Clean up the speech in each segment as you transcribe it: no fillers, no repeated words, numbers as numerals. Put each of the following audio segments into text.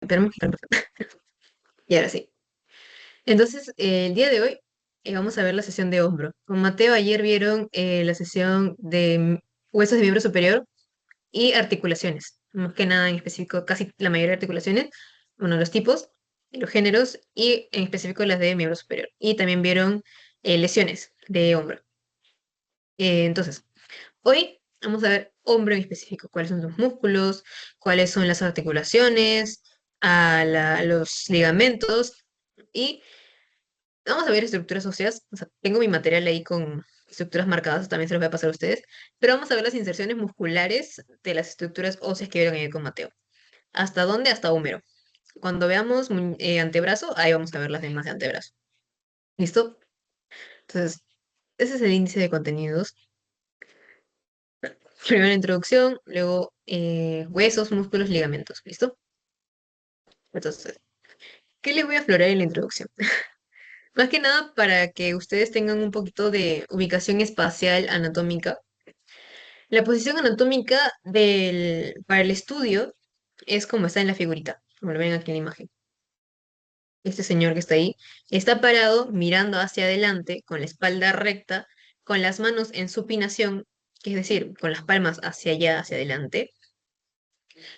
tenemos que... Y ahora sí. Entonces, el día de hoy vamos a ver la sesión de hombro. Con Mateo ayer vieron la sesión de huesos de miembro superior y articulaciones. Más que nada en específico, casi la mayoría de articulaciones, bueno, los tipos, los géneros y en específico las de miembro superior. Y también vieron lesiones de hombro. Entonces, hoy vamos a ver hombro en específico, cuáles son sus músculos, cuáles son las articulaciones, los ligamentos y vamos a ver estructuras óseas. O sea, tengo mi material ahí con estructuras marcadas, también se los voy a pasar a ustedes, pero vamos a ver las inserciones musculares de las estructuras óseas que vieron ayer con Mateo. ¿Hasta dónde? Hasta húmero. Cuando veamos antebrazo, ahí vamos a ver las demás de antebrazo. ¿Listo? Entonces, ese es el índice de contenidos. Primero la introducción, luego huesos, músculos, ligamentos. ¿Listo? Entonces, ¿qué les voy a aflorar en la introducción? Más que nada para que ustedes tengan un poquito de ubicación espacial anatómica. La posición anatómica para el estudio es como está en la figurita, como lo ven aquí en la imagen. Este señor que está ahí está parado mirando hacia adelante, con la espalda recta, con las manos en supinación, es decir, con las palmas hacia allá, hacia adelante,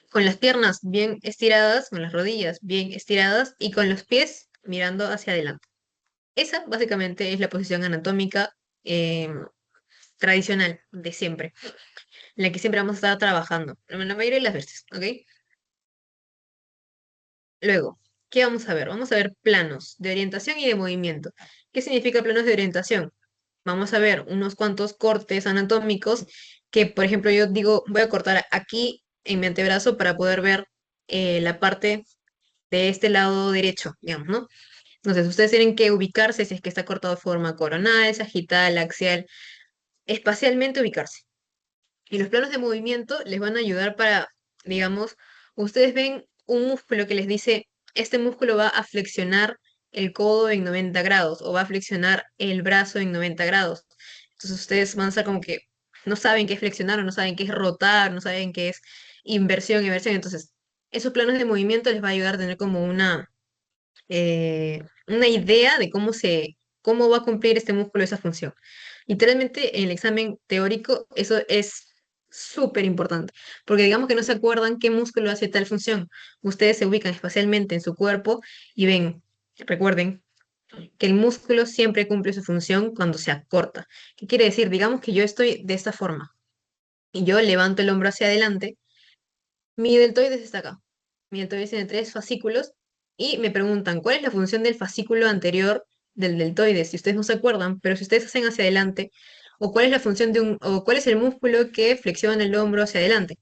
con las piernas bien estiradas, con las rodillas bien estiradas y con los pies mirando hacia adelante. Esa básicamente es la posición anatómica tradicional de siempre, en la que siempre vamos a estar trabajando, en la mayoría de las veces, ¿ok? Luego, ¿qué vamos a ver? Vamos a ver planos de orientación y de movimiento. ¿Qué significa planos de orientación? Vamos a ver unos cuantos cortes anatómicos que, por ejemplo, yo digo, voy a cortar aquí en mi antebrazo para poder ver la parte de este lado derecho, digamos, ¿no? Entonces, ustedes tienen que ubicarse si es que está cortado de forma coronal, sagital, axial, espacialmente ubicarse. Y los planos de movimiento les van a ayudar para, digamos, ustedes ven un músculo que les dice, este músculo va a flexionar el codo en 90 grados o va a flexionar el brazo en 90 grados. Entonces ustedes van a estar como que no saben qué es flexionar o no saben qué es rotar, no saben qué es inversión, inversión. Entonces, esos planos de movimiento les va a ayudar a tener como una idea de cómo va a cumplir este músculo esa función. Literalmente en el examen teórico eso es súper importante, porque digamos que no se acuerdan qué músculo hace tal función. Ustedes se ubican espacialmente en su cuerpo y ven, recuerden que el músculo siempre cumple su función cuando se acorta. ¿Qué quiere decir? Digamos que yo estoy de esta forma y yo levanto el hombro hacia adelante, mi deltoides está acá. Mi deltoides tiene tres fascículos y me preguntan cuál es la función del fascículo anterior del deltoides. Si ustedes no se acuerdan, pero si ustedes hacen hacia adelante, o cuál es la función o cuál es el músculo que flexiona el hombro hacia adelante.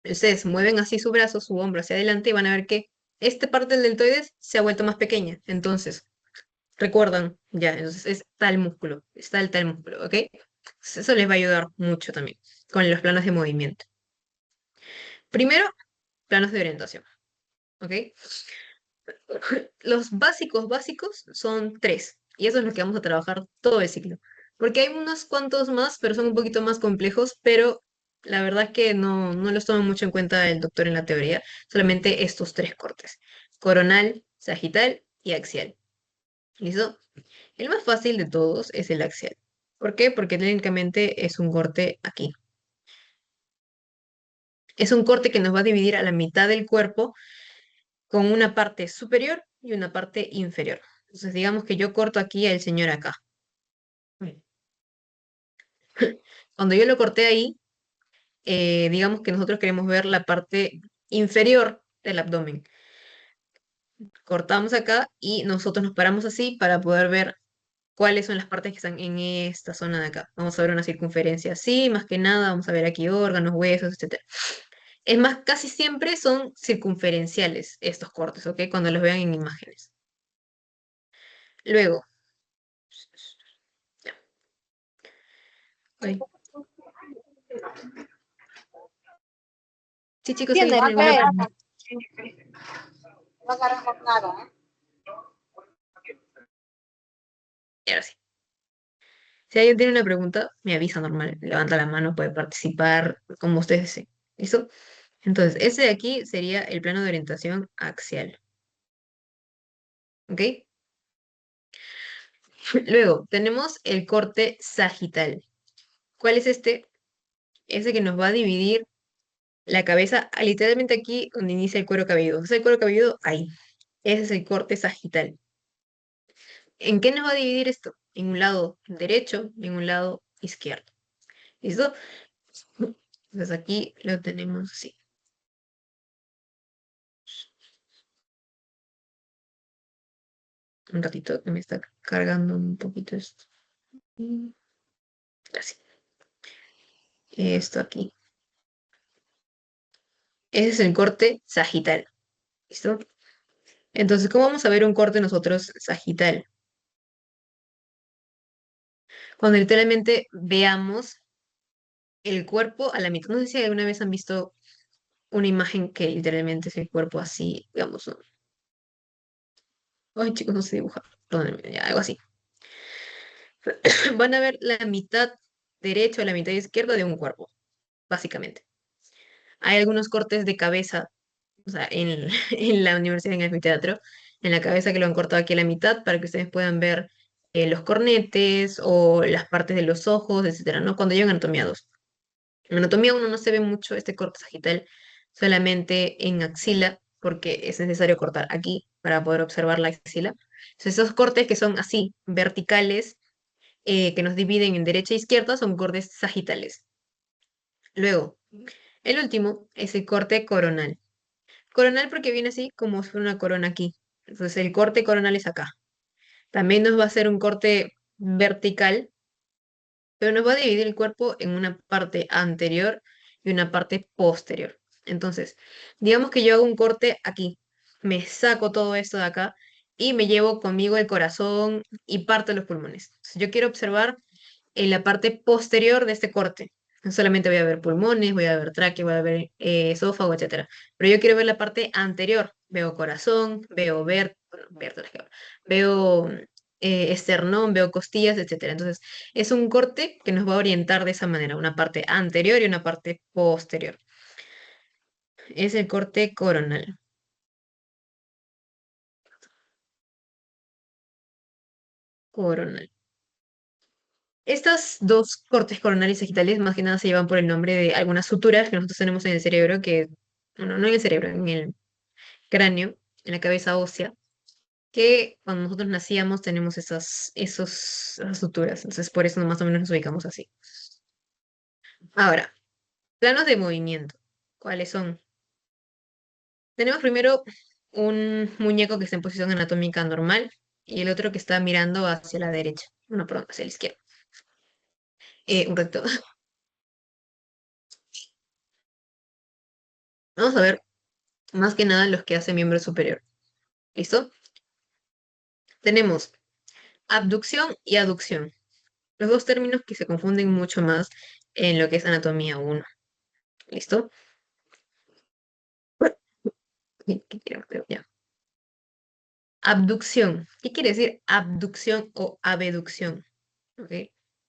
Ustedes mueven así su brazo, su hombro hacia adelante y van a ver que esta parte del deltoides se ha vuelto más pequeña. Entonces, recuerdan, ya, entonces es tal músculo, está el tal músculo, ¿ok? Entonces, eso les va a ayudar mucho también con los planos de movimiento. Primero, planos de orientación. ¿Ok? Los básicos son tres, y eso es lo que vamos a trabajar todo el ciclo. Porque hay unos cuantos más, pero son un poquito más complejos, pero la verdad es que no los toma mucho en cuenta el doctor en la teoría, solamente estos tres cortes, coronal, sagital y axial. ¿Listo? El más fácil de todos es el axial. ¿Por qué? Porque técnicamente es un corte aquí. Es un corte que nos va a dividir a la mitad del cuerpo con una parte superior y una parte inferior. Entonces, digamos que yo corto aquí al señor acá. Cuando yo lo corté ahí, digamos que nosotros queremos ver la parte inferior del abdomen. Cortamos acá y nosotros nos paramos así para poder ver cuáles son las partes que están en esta zona de acá. Vamos a ver una circunferencia así, más que nada, vamos a ver aquí órganos, huesos, etcétera. Es más, casi siempre son circunferenciales estos cortes, ¿ok? Cuando los vean en imágenes. Luego, ay, sí, chicos, ¿alguien Tiene, tiene alguna acá pregunta? no agarramos nada, ¿eh? Y ahora sí. Si alguien tiene una pregunta, me avisa normal. Levanta la mano, puede participar, como ustedes deseen. ¿Listo? Entonces, ese de aquí sería el plano de orientación axial. ¿Ok? Luego, tenemos el corte sagital. ¿Cuál es este? Ese que nos va a dividir la cabeza literalmente aquí donde inicia el cuero cabelludo. Entonces, el cuero cabelludo ahí. Ese es el corte sagital. ¿En qué nos va a dividir esto? En un lado derecho y en un lado izquierdo. ¿Listo? Entonces aquí lo tenemos así. Un ratito que me está cargando un poquito esto. Así. Esto aquí. Ese es el corte sagital. ¿Listo? Entonces, ¿cómo vamos a ver un corte nosotros sagital? Cuando literalmente veamos el cuerpo a la mitad. No sé si alguna vez han visto una imagen que literalmente es el cuerpo así, digamos, ¿no? Ay, chicos, no sé dibujar. Perdónenme, ya, algo así. Van a ver la mitad derecha o la mitad izquierda de un cuerpo, básicamente. Hay algunos cortes de cabeza, o sea, en, en la universidad, en el anfiteatro, en la cabeza que lo han cortado aquí a la mitad para que ustedes puedan ver los cornetes o las partes de los ojos, etcétera, ¿no? Cuando llegan anatomía 2. En anatomía 1 no se ve mucho este corte sagital, solamente en axila, porque es necesario cortar aquí para poder observar la axila. Entonces, esos cortes que son así, verticales, que nos dividen en derecha e izquierda, son cortes sagitales. Luego, el último es el corte coronal. Coronal porque viene así como si fuera una corona aquí. Entonces, el corte coronal es acá. También nos va a hacer un corte vertical, pero nos va a dividir el cuerpo en una parte anterior y una parte posterior. Entonces, digamos que yo hago un corte aquí, me saco todo esto de acá y me llevo conmigo el corazón y parte de los pulmones. Entonces, yo quiero observar en la parte posterior de este corte. No solamente voy a ver pulmones, voy a ver tráquea, voy a ver esófago, etcétera. Pero yo quiero ver la parte anterior. Veo corazón, veo vértebras, veo esternón, veo costillas, etcétera. Entonces, es un corte que nos va a orientar de esa manera, una parte anterior y una parte posterior. Es el corte coronal. Coronal. Estas dos cortes coronales y sagitales más que nada se llevan por el nombre de algunas suturas que nosotros tenemos en el cerebro, que, bueno, no en el cerebro, en el cráneo, en la cabeza ósea, que cuando nosotros nacíamos tenemos esas suturas. Entonces, por eso más o menos nos ubicamos así. Ahora, planos de movimiento. ¿Cuáles son? Tenemos primero un muñeco que está en posición anatómica normal y el otro que está mirando hacia la derecha. No, perdón, hacia la izquierda. Un recto. Vamos a ver más que nada los que hace miembro superior. ¿Listo? Tenemos abducción y aducción. Los dos términos que se confunden mucho más en lo que es anatomía 1. ¿Listo? ¿Qué quiero? Pero ya. Abducción. ¿Qué quiere decir abducción o abducción? ¿Ok?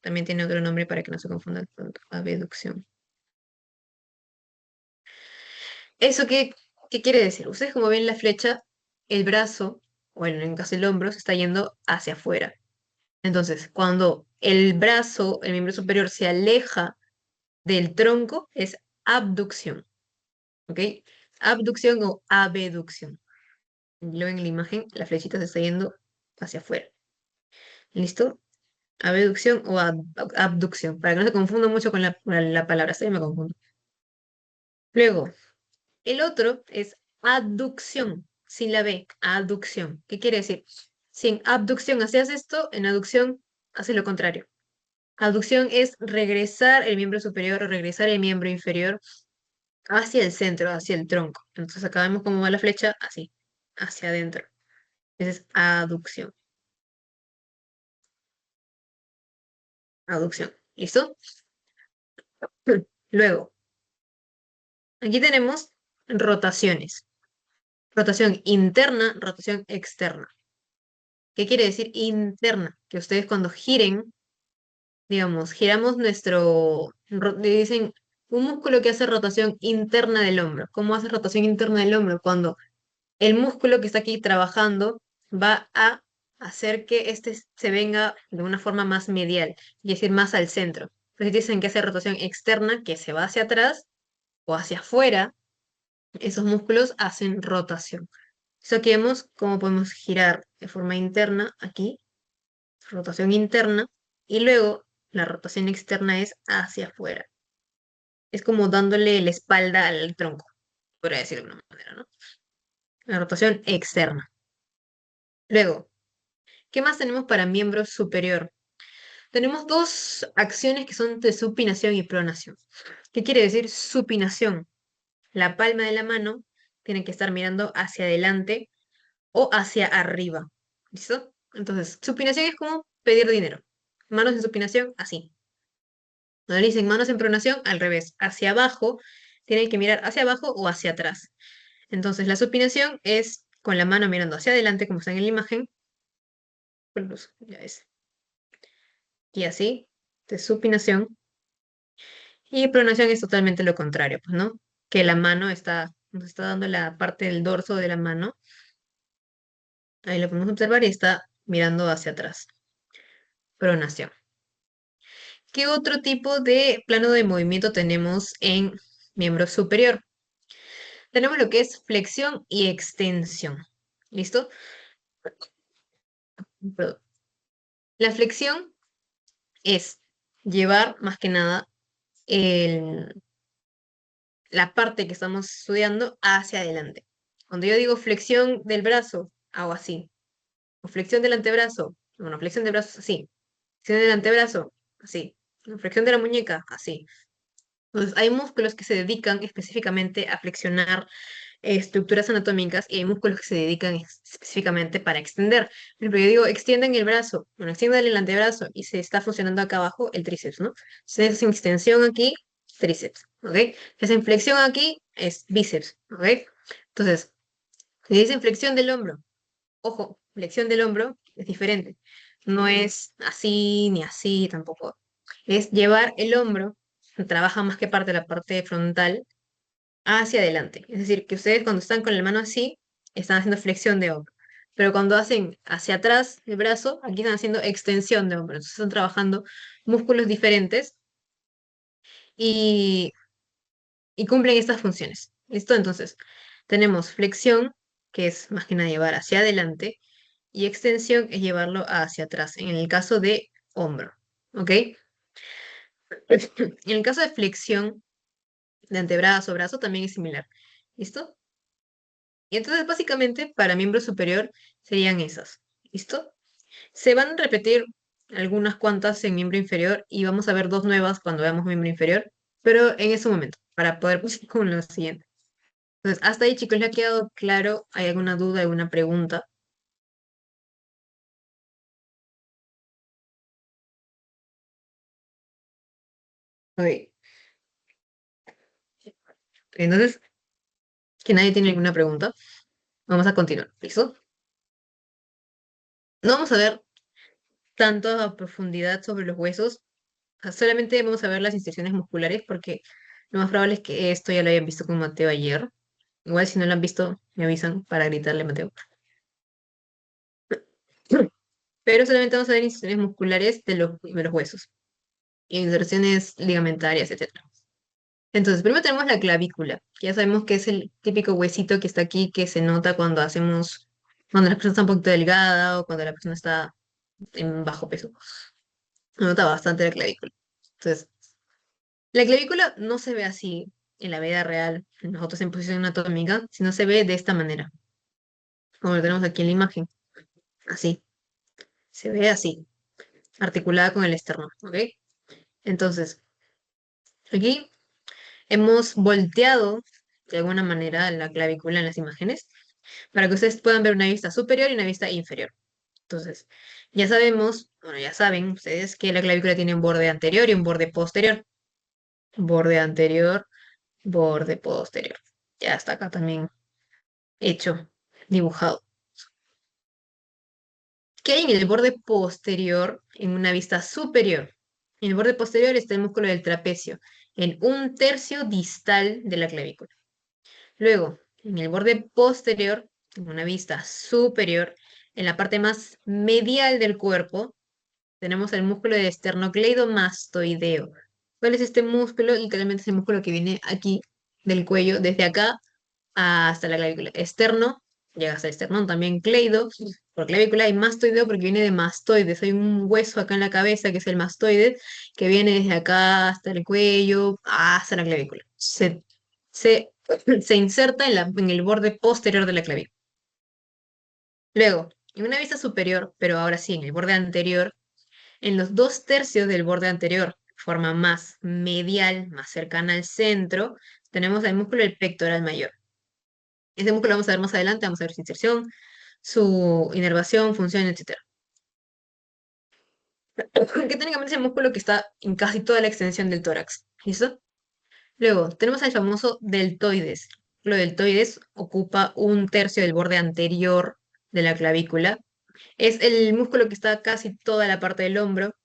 También tiene otro nombre para que no se confundan tanto. Abducción. ¿Eso qué quiere decir? Ustedes como ven la flecha, el brazo, o en el caso el hombro, se está yendo hacia afuera. Entonces, cuando el brazo, el miembro superior, se aleja del tronco, es abducción. ¿Ok? Abducción o abducción. Luego en la imagen, la flechita se está yendo hacia afuera. ¿Listo? Abducción o abducción, para que no se confunda mucho con la palabra, sí me confundo. Luego, el otro es aducción, sin la B, aducción. ¿Qué quiere decir? Si en abducción hacías esto, en aducción haces lo contrario. Aducción es regresar el miembro superior o regresar el miembro inferior hacia el centro, hacia el tronco. Entonces acá vemos cómo va la flecha, así, hacia adentro. Esa es aducción. Aducción. ¿Listo? Luego, aquí tenemos rotaciones. Rotación interna, rotación externa. ¿Qué quiere decir interna? Que ustedes cuando giren, digamos, giramos le dicen Un músculo que hace rotación interna del hombro. ¿Cómo hace rotación interna del hombro? Cuando el músculo que está aquí trabajando va a hacer que este se venga de una forma más medial, es decir, más al centro. Entonces dicen que hace rotación externa, que se va hacia atrás o hacia afuera, esos músculos hacen rotación. Eso aquí vemos cómo podemos girar de forma interna aquí, rotación interna, y luego la rotación externa es hacia afuera. Es como dándole la espalda al tronco, podría decir de alguna manera, ¿no? La rotación externa. Luego, ¿qué más tenemos para miembro superior? Tenemos dos acciones que son de supinación y pronación. ¿Qué quiere decir supinación? La palma de la mano tiene que estar mirando hacia adelante o hacia arriba. ¿Listo? Entonces, supinación es como pedir dinero. Manos en supinación, así. Cuando le dicen manos en pronación, al revés. Hacia abajo, tienen que mirar hacia abajo o hacia atrás. Entonces, la supinación es con la mano mirando hacia adelante, como está en la imagen. Pues, ya es. Y así, de supinación. Y pronación es totalmente lo contrario, pues, ¿no? Que la mano nos está dando la parte del dorso de la mano. Ahí lo podemos observar y está mirando hacia atrás. Pronación. ¿Qué otro tipo de plano de movimiento tenemos en miembro superior? Tenemos lo que es flexión y extensión. ¿Listo? Perdón. La flexión es llevar más que nada el- la parte que estamos estudiando hacia adelante. Cuando yo digo flexión del brazo, hago así. O flexión del antebrazo. Bueno, flexión del brazo, así. Flexión del antebrazo, así. Flexión de la muñeca, así. Entonces, hay músculos que se dedican específicamente a flexionar estructuras anatómicas y hay músculos que se dedican específicamente para extender. Por ejemplo, yo digo, extienden el brazo, bueno, extienden el antebrazo y se está funcionando acá abajo el tríceps, ¿no? Se hace extensión aquí, tríceps, ¿ok? Se hace flexión aquí, es bíceps, ¿ok? Entonces, si dicen flexión del hombro, ojo, flexión del hombro es diferente. No es así ni así tampoco. Es llevar el hombro, trabaja más que parte de la parte frontal, hacia adelante. Es decir, que ustedes cuando están con la mano así, están haciendo flexión de hombro. Pero cuando hacen hacia atrás el brazo, aquí están haciendo extensión de hombro. Entonces están trabajando músculos diferentes y, y cumplen estas funciones. ¿Listo? Entonces, tenemos flexión, que es más que nada llevar hacia adelante, y extensión es llevarlo hacia atrás, en el caso de hombro. ¿Ok? En el caso de flexión de antebrazo, brazo, también es similar. ¿Listo? Y entonces, básicamente, para miembro superior serían esas. ¿Listo? Se van a repetir algunas cuantas en miembro inferior y vamos a ver dos nuevas cuando veamos miembro inferior, pero en ese momento, para poder pasar con lo siguiente. Entonces, hasta ahí, chicos, ¿le ha quedado claro? ¿Hay alguna duda, alguna pregunta? Ok. Entonces, que nadie tiene ninguna pregunta, vamos a continuar. ¿Listo? No vamos a ver tanto a profundidad sobre los huesos, solamente vamos a ver las inserciones musculares porque lo más probable es que esto ya lo hayan visto con Mateo ayer. Igual si no lo han visto, me avisan para gritarle a Mateo. Pero solamente vamos a ver inserciones musculares de los huesos, inserciones ligamentarias, etcétera. Entonces, primero tenemos la clavícula, que ya sabemos que es el típico huesito que está aquí, que se nota cuando la persona está un poquito delgada o cuando la persona está en bajo peso. Se nota bastante la clavícula. Entonces, la clavícula no se ve así en la vida real, nosotros en posición anatómica, sino se ve de esta manera, como lo tenemos aquí en la imagen. Así, se ve así, articulada con el esternón, ¿ok? Entonces, aquí hemos volteado de alguna manera la clavícula en las imágenes para que ustedes puedan ver una vista superior y una vista inferior. Entonces, ya sabemos, bueno, ya saben ustedes que la clavícula tiene un borde anterior y un borde posterior. Borde anterior, borde posterior. Ya está acá también hecho, dibujado. ¿Qué hay en el borde posterior en una vista superior? En el borde posterior está el músculo del trapecio, en un tercio distal de la clavícula. Luego, en el borde posterior, en una vista superior, en la parte más medial del cuerpo, tenemos el músculo de esternocleidomastoideo. ¿Cuál es este músculo? Literalmente es el músculo que viene aquí del cuello, desde acá hasta la clavícula. Externo, llega hasta el esternón, también cleido, por clavícula, y mastoideo porque viene de mastoides. Hay un hueso acá en la cabeza que es el mastoide, que viene desde acá hasta el cuello, hasta la clavícula. Se, se inserta en el borde posterior de la clavícula. Luego, en una vista superior, pero ahora sí, en el borde anterior, en los dos tercios del borde anterior, forma más medial, más cercana al centro, tenemos el músculo del pectoral mayor. Ese músculo lo vamos a ver más adelante, vamos a ver su inserción, su inervación, función, etcétera. Que técnicamente es el músculo que está en casi toda la extensión del tórax. ¿Listo? Luego, tenemos al famoso deltoides. Lo deltoides ocupa un tercio del borde anterior de la clavícula. Es el músculo que está casi toda la parte del hombro.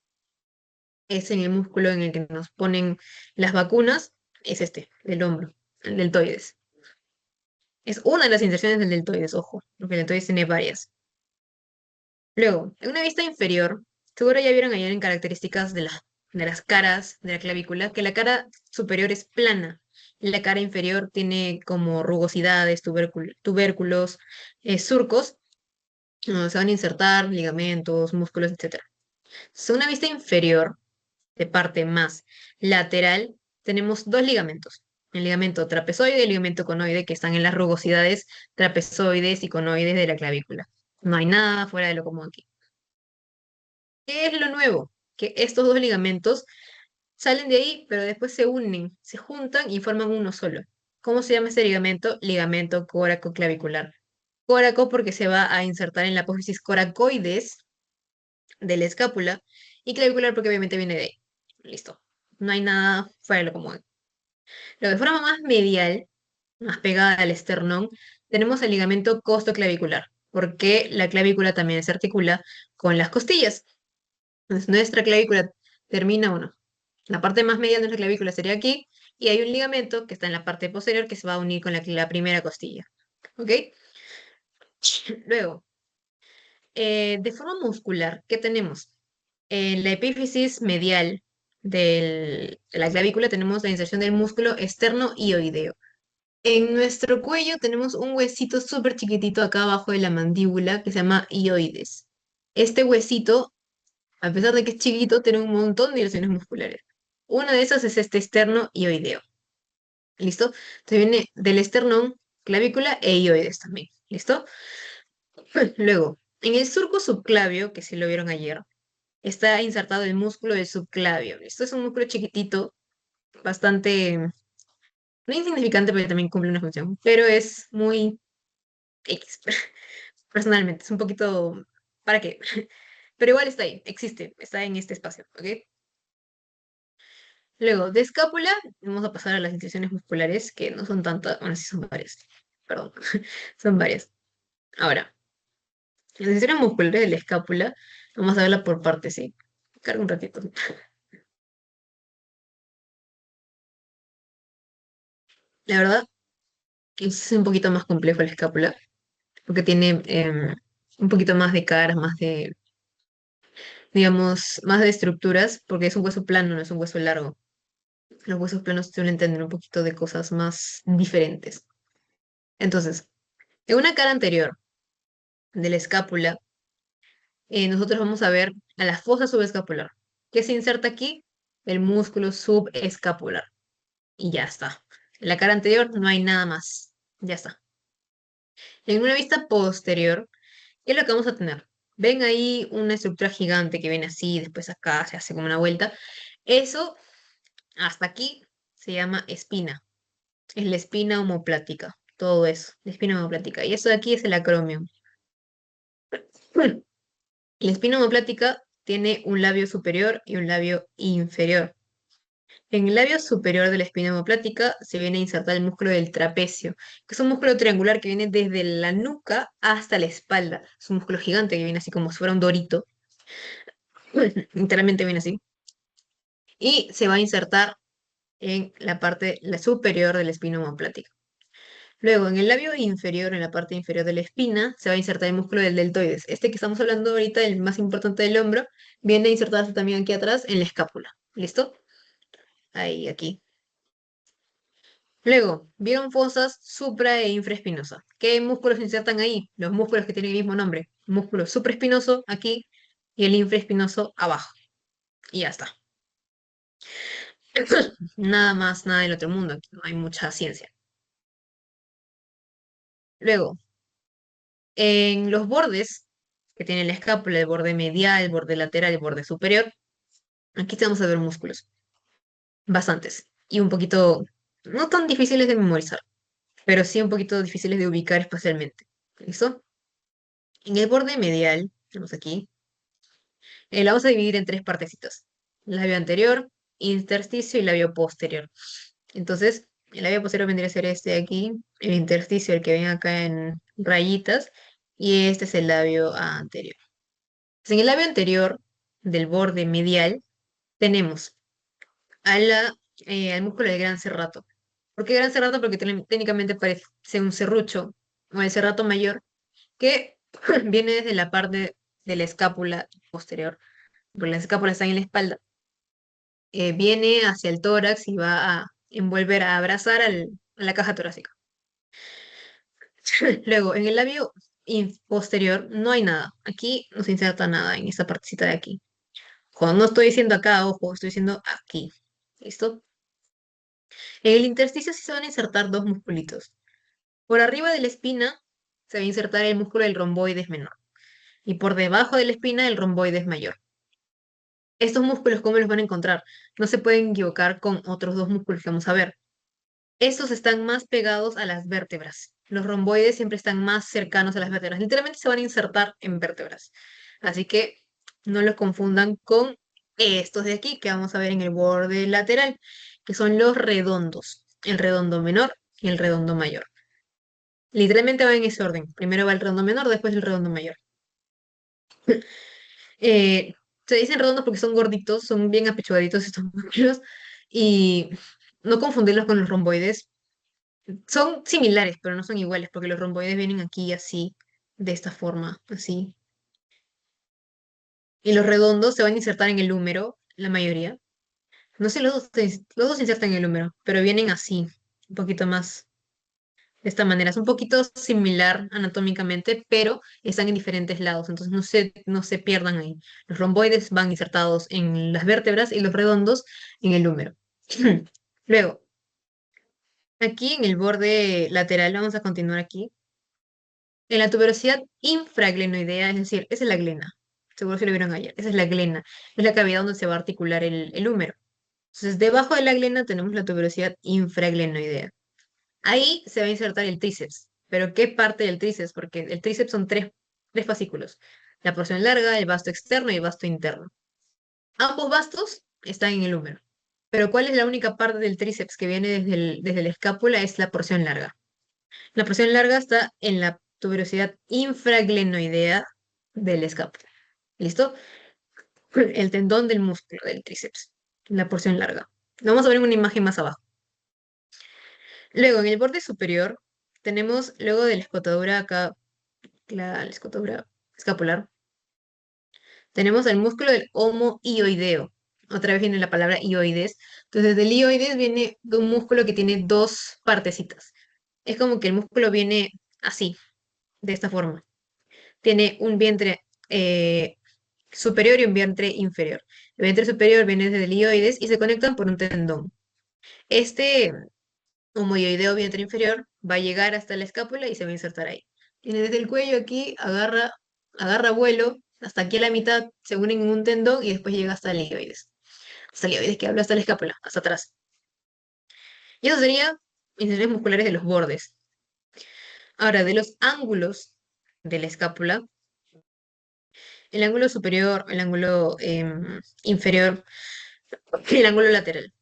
Es en el músculo en el que nos ponen las vacunas. Es este, del hombro, el deltoides. Es una de las inserciones del deltoides, ojo, porque el deltoides tiene varias. Luego, en una vista inferior, seguro ya vieron ayer en características de las caras de la clavícula, que la cara superior es plana. La cara inferior tiene como rugosidades, tubérculos, surcos, donde se van a insertar ligamentos, músculos, etc. En una vista inferior, de parte más lateral, tenemos dos ligamentos. El ligamento trapezoide y el ligamento conoide, que están en las rugosidades trapezoides y conoides de la clavícula. No hay nada fuera de lo común aquí. ¿Qué es lo nuevo? Que estos dos ligamentos salen de ahí, pero después se unen, se juntan y forman uno solo. ¿Cómo se llama este ligamento? Ligamento coracoclavicular. Coraco porque se va a insertar en la apófisis coracoides de la escápula y clavicular porque obviamente viene de ahí. Listo. No hay nada fuera de lo común. Lo de forma más medial, más pegada al esternón, tenemos el ligamento costoclavicular, porque la clavícula también se articula con las costillas. Entonces, nuestra clavícula termina, bueno, la parte más medial de nuestra clavícula sería aquí, y hay un ligamento que está en la parte posterior que se va a unir con la primera costilla. ¿Ok? Luego, de forma muscular, ¿qué tenemos? En la epífisis medial de la clavícula tenemos la inserción del músculo externo hioideo. En nuestro cuello tenemos un huesito súper chiquitito acá abajo de la mandíbula que se llama hioides. Este huesito, a pesar de que es chiquito, tiene un montón de lesiones musculares. Una de esas es este externo hioideo. ¿Listo? Entonces viene del esternón, clavícula e hioides también. ¿Listo? Luego, en el surco subclavio, que sí lo vieron ayer, está insertado el músculo del subclavio. Esto es un músculo chiquitito, bastante, no insignificante, pero también cumple una función, pero es muy X, personalmente, es un poquito, ¿para qué? Pero igual está ahí, existe, está en este espacio, ¿ok? Luego, de escápula, vamos a pasar a las inserciones musculares, que no son tantas, bueno, sí son varias, perdón, son varias. Ahora, las inserciones musculares de la escápula, vamos a verla por partes, ¿sí? Carga un ratito. La verdad, es un poquito más complejo la escápula, porque tiene un poquito más de caras, más de, digamos, más de estructuras, porque es un hueso plano, no es un hueso largo. Los huesos planos suelen tener un poquito de cosas más diferentes. Entonces, en una cara anterior de la escápula, nosotros vamos a ver a la fosa subescapular. ¿Qué se inserta aquí? El músculo subescapular. Y ya está. En la cara anterior no hay nada más. Ya está. En una vista posterior, ¿qué es lo que vamos a tener? Ven ahí una estructura gigante que viene así, después acá se hace como una vuelta. Eso, hasta aquí, se llama espina. Es la espina homoplática. Todo eso, la espina homoplática. Y eso de aquí es el acromion. La espina homoplática tiene un labio superior y un labio inferior. En el labio superior de la espina homoplática se viene a insertar el músculo del trapecio, que es un músculo triangular que viene desde la nuca hasta la espalda. Es un músculo gigante que viene así como si fuera un dorito. Literalmente viene así. y se va a insertar en la parte la superior del espino omoplático. Luego, en el labio inferior, en la parte inferior de la espina, se va a insertar el músculo del deltoides. Este que estamos hablando ahorita, el más importante del hombro, viene a insertarse también aquí atrás en la escápula. ¿Listo? Ahí, aquí. Luego, vieron fosas supra e infraespinosa. ¿Qué músculos se insertan ahí? Los músculos que tienen el mismo nombre. Músculo supraespinoso aquí y el infraespinoso abajo. Y ya está. Nada más, nada del otro mundo. Aquí no hay mucha ciencia. Luego, en los bordes que tiene la escápula, el borde medial, el borde lateral, el borde superior, aquí te vamos a ver músculos. Bastantes. Y un poquito, no tan difíciles de memorizar, pero sí un poquito difíciles de ubicar espacialmente. ¿Listo? En el borde medial, tenemos aquí, la vamos a dividir en tres partecitas. Labio anterior, intersticio y labio posterior. Entonces, el labio posterior vendría a ser este de aquí, el intersticio, el que ven acá en rayitas, y este es el labio anterior. Entonces, en el labio anterior del borde medial tenemos al músculo del gran serrato. ¿Por qué gran serrato? Porque técnicamente parece un serrucho o el serrato mayor que viene desde la parte de la escápula posterior, porque las escápulas están en la espalda, viene hacia el tórax y va a envolver, a abrazar a la caja torácica. Luego, en el labio posterior no hay nada. Aquí no se inserta nada en esta partecita de aquí. Cuando no estoy diciendo acá, ojo, estoy diciendo aquí. ¿Listo? En el intersticio sí se van a insertar dos musculitos. Por arriba de la espina se va a insertar el músculo del romboides menor. Y por debajo de la espina el romboides mayor. Estos músculos, ¿cómo los van a encontrar? No se pueden equivocar con otros dos músculos que vamos a ver. Estos están más pegados a las vértebras. Los romboides siempre están más cercanos a las vértebras. Literalmente se van a insertar en vértebras. Así que no los confundan con estos de aquí que vamos a ver en el borde lateral, que son los redondos. El redondo menor y el redondo mayor. Literalmente va en ese orden. Primero va el redondo menor, después el redondo mayor. Eh, Se dicen redondos porque son gorditos, son bien apechugaditos estos músculos. Y no confundirlos con los romboides. Son similares, pero no son iguales, porque los romboides vienen aquí así, de esta forma, así. Y los redondos se van a insertar en el húmero, la mayoría. No sé, los dos se insertan en el húmero, pero vienen así, un poquito más de esta manera. Es un poquito similar anatómicamente, pero están en diferentes lados, entonces no se pierdan ahí. Los romboides van insertados en las vértebras y los redondos en el húmero. Luego, aquí en el borde lateral, vamos a continuar aquí. En la tuberosidad infraglenoidea, es decir, esa es la glena. Seguro que lo vieron ayer. Esa es la glena. Es la cavidad donde se va a articular el húmero. Entonces, debajo de la glena tenemos la tuberosidad infraglenoidea. Ahí se va a insertar el tríceps. ¿Pero qué parte del tríceps? Porque el tríceps son tres fascículos. La porción larga, el vasto externo y el vasto interno. Ambos vastos están en el húmero. Pero ¿cuál es la única parte del tríceps que viene desde la escápula? Es la porción larga. La porción larga está en la tuberosidad infraglenoidea del escapo. ¿Listo? El tendón del músculo del tríceps. La porción larga. Lo vamos a ver en una imagen más abajo. Luego, en el borde superior, tenemos, luego de la escotadura acá, la escotadura escapular, tenemos el músculo del homoioideo. Otra vez viene la palabra ioides. Entonces, del ioides viene de un músculo que tiene dos partecitas. Es como que el músculo viene así, de esta forma. Tiene un vientre superior y un vientre inferior. El vientre superior viene desde el ioides y se conectan por un tendón. Este homoioideo vientre inferior va a llegar hasta la escápula y se va a insertar ahí. Viene desde el cuello aquí, agarra vuelo, hasta aquí a la mitad se une en un tendón y después llega hasta el ioides. Hasta el ioides que habla hasta la escápula, hasta atrás. Y eso sería inserciones musculares de los bordes. Ahora, de los ángulos de la escápula, el ángulo superior, el ángulo inferior, el ángulo lateral.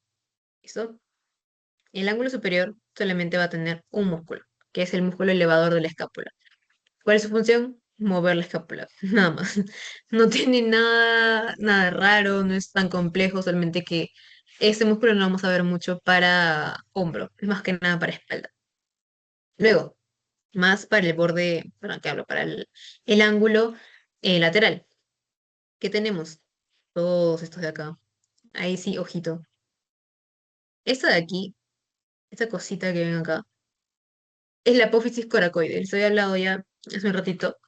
¿Listo? El ángulo superior solamente va a tener un músculo, que es el músculo elevador de la escápula. ¿Cuál es su función? mover la escápula, nada más. No tiene nada raro, no es tan complejo, solamente que este músculo no lo vamos a ver mucho para hombro, es más que nada para espalda. Luego, más para el borde, ¿para qué hablo? Para el ángulo lateral. ¿Qué tenemos? Todos estos de acá. Ahí sí, ojito. Esta de aquí, esta cosita que ven acá, es la apófisis coracoide. Les había hablado ya hace un ratito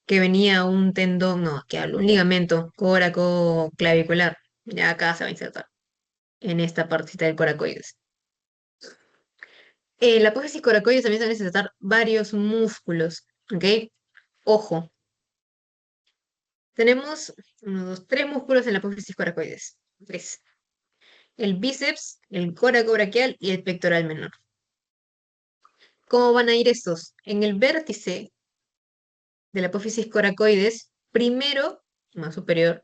que venía un tendón, no, que hablo, un ligamento coraco-clavicular. Ya acá se va a insertar, en esta partecita del coracoides. La apófisis coracoides también se van a insertar varios músculos, ¿ok? Ojo, tenemos uno, dos, tres músculos en la apófisis coracoides. Tres. El bíceps, el coracobraquial y el pectoral menor. ¿Cómo van a ir estos? En el vértice de la apófisis coracoides, primero, más superior,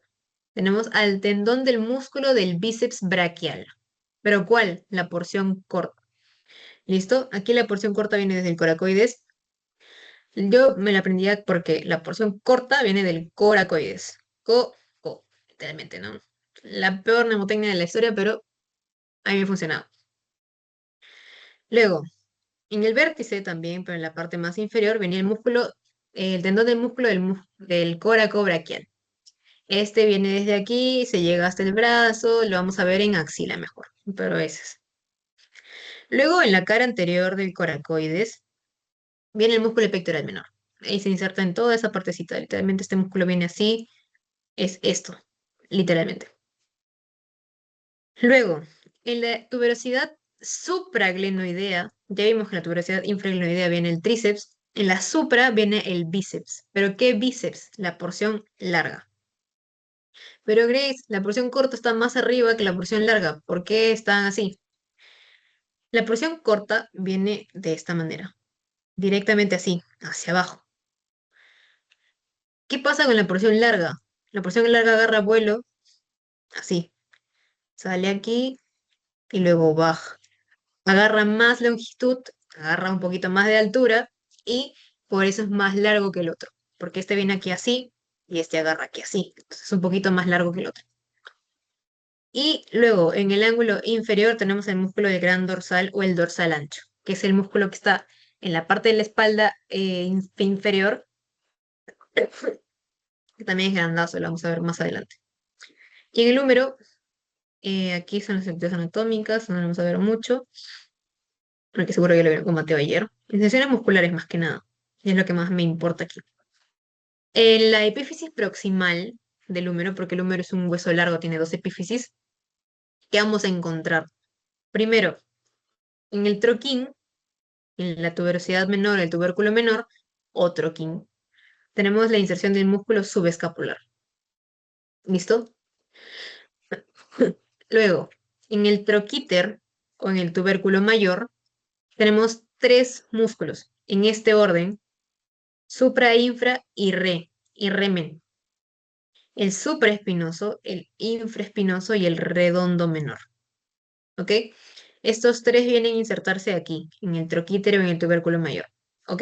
tenemos al tendón del músculo del bíceps braquial. ¿Pero cuál? La porción corta. ¿Listo? Aquí la porción corta viene desde el coracoides. Yo me la aprendía porque la porción corta viene del coracoides. Literalmente, ¿no? La peor mnemotecnia de la historia, pero a mí me funcionaba. Luego, en el vértice también, pero en la parte más inferior, venía el músculo, el tendón del músculo del coracobraquial. Este viene desde aquí, se llega hasta el brazo, lo vamos a ver en axila mejor, pero ese es. Luego, en la cara anterior del coracoides, viene el músculo pectoral menor. Ahí se inserta en toda esa partecita. Literalmente este músculo viene así, es esto, literalmente. Luego, en la tuberosidad supraglenoidea, ya vimos que en la tuberosidad infraglenoidea viene el tríceps, en la supra viene el bíceps. ¿Pero qué bíceps? La porción larga. Pero Grace, la porción corta está más arriba que la porción larga. ¿Por qué están así? La porción corta viene de esta manera, directamente así, hacia abajo. ¿Qué pasa con la porción larga? La porción larga agarra vuelo, así, sale aquí y luego baja. Agarra más longitud, agarra un poquito más de altura y por eso es más largo que el otro, porque este viene aquí así y este agarra aquí así, entonces es un poquito más largo que el otro. Y luego en el ángulo inferior tenemos el músculo del gran dorsal o el dorsal ancho, que es el músculo que está en la parte de la espalda inferior, que también es grandazo, lo vamos a ver más adelante. Y en el húmero, aquí son las estructuras anatómicas, no lo vamos a ver mucho, porque seguro ya lo vieron con Mateo ayer. Inserciones musculares más que nada, y es lo que más me importa aquí. En la epífisis proximal del húmero, porque el húmero es un hueso largo, tiene dos epífisis, ¿qué vamos a encontrar? Primero, en el troquín, en la tuberosidad menor, el tubérculo menor, o troquín, tenemos la inserción del músculo subescapular. ¿Listo? Luego, en el troquíter o en el tubérculo mayor, tenemos tres músculos, en este orden, supra, infra y remen. El supraespinoso, el infraespinoso y el redondo menor. ¿Ok? Estos tres vienen a insertarse aquí, en el troquítero o en el tubérculo mayor. ¿Ok?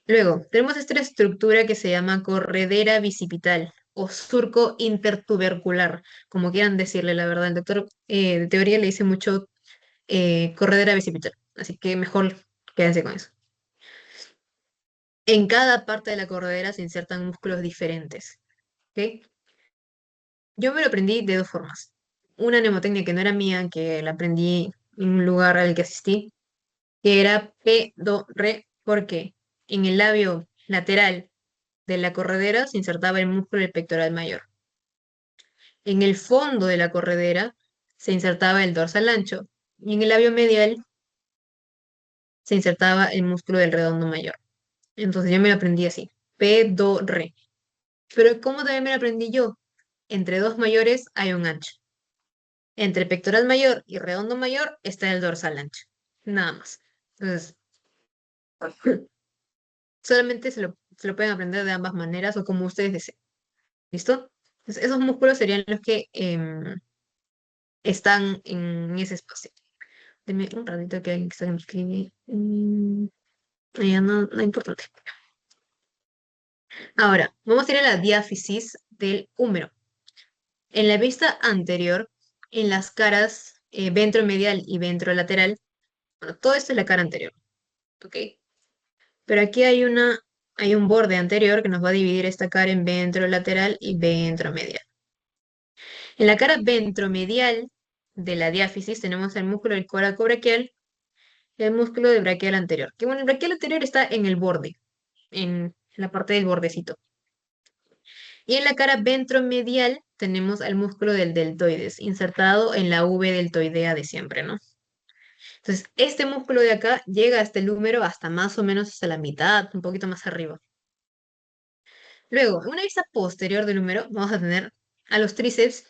Luego, tenemos esta estructura que se llama corredera bicipital o surco intertubercular, como quieran decirle, la verdad. El doctor de teoría le dice mucho corredera bicipital, así que mejor quédense con eso. En cada parte de la corredera se insertan músculos diferentes. ¿Ok? Yo me lo aprendí de dos formas. Una mnemotecnia que no era mía, que la aprendí en un lugar al que asistí, que era P, Do, Re, porque en el labio lateral de la corredera se insertaba el músculo del pectoral mayor. En el fondo de la corredera se insertaba el dorsal ancho y en el labio medial se insertaba el músculo del redondo mayor. Entonces yo me lo aprendí así, P, Do, Re. Pero ¿cómo también me lo aprendí yo? Entre dos mayores hay un ancho. Entre pectoral mayor y redondo mayor está el dorsal ancho. Nada más. Entonces, solamente se lo pueden aprender de ambas maneras o como ustedes deseen. ¿Listo? Entonces, esos músculos serían los que están en ese espacio. Deme un ratito que alguien que está escribe. Ya no, no importante. Ahora, vamos a ir a la diáfisis del húmero. En la vista anterior, en las caras ventromedial y ventrolateral, bueno, todo esto es la cara anterior, ¿ok? Pero aquí hay un borde anterior que nos va a dividir esta cara en ventrolateral y ventromedial. En la cara ventromedial de la diáfisis tenemos el músculo del coracobraquial y el músculo del braquial anterior. Que bueno, el braquial anterior está en el borde, en la parte del bordecito. Y en la cara ventromedial tenemos al músculo del deltoides, insertado en la V deltoidea de siempre, ¿no? Entonces, este músculo de acá llega hasta el húmero hasta más o menos hasta la mitad, un poquito más arriba. Luego, en una vista posterior del húmero, vamos a tener a los tríceps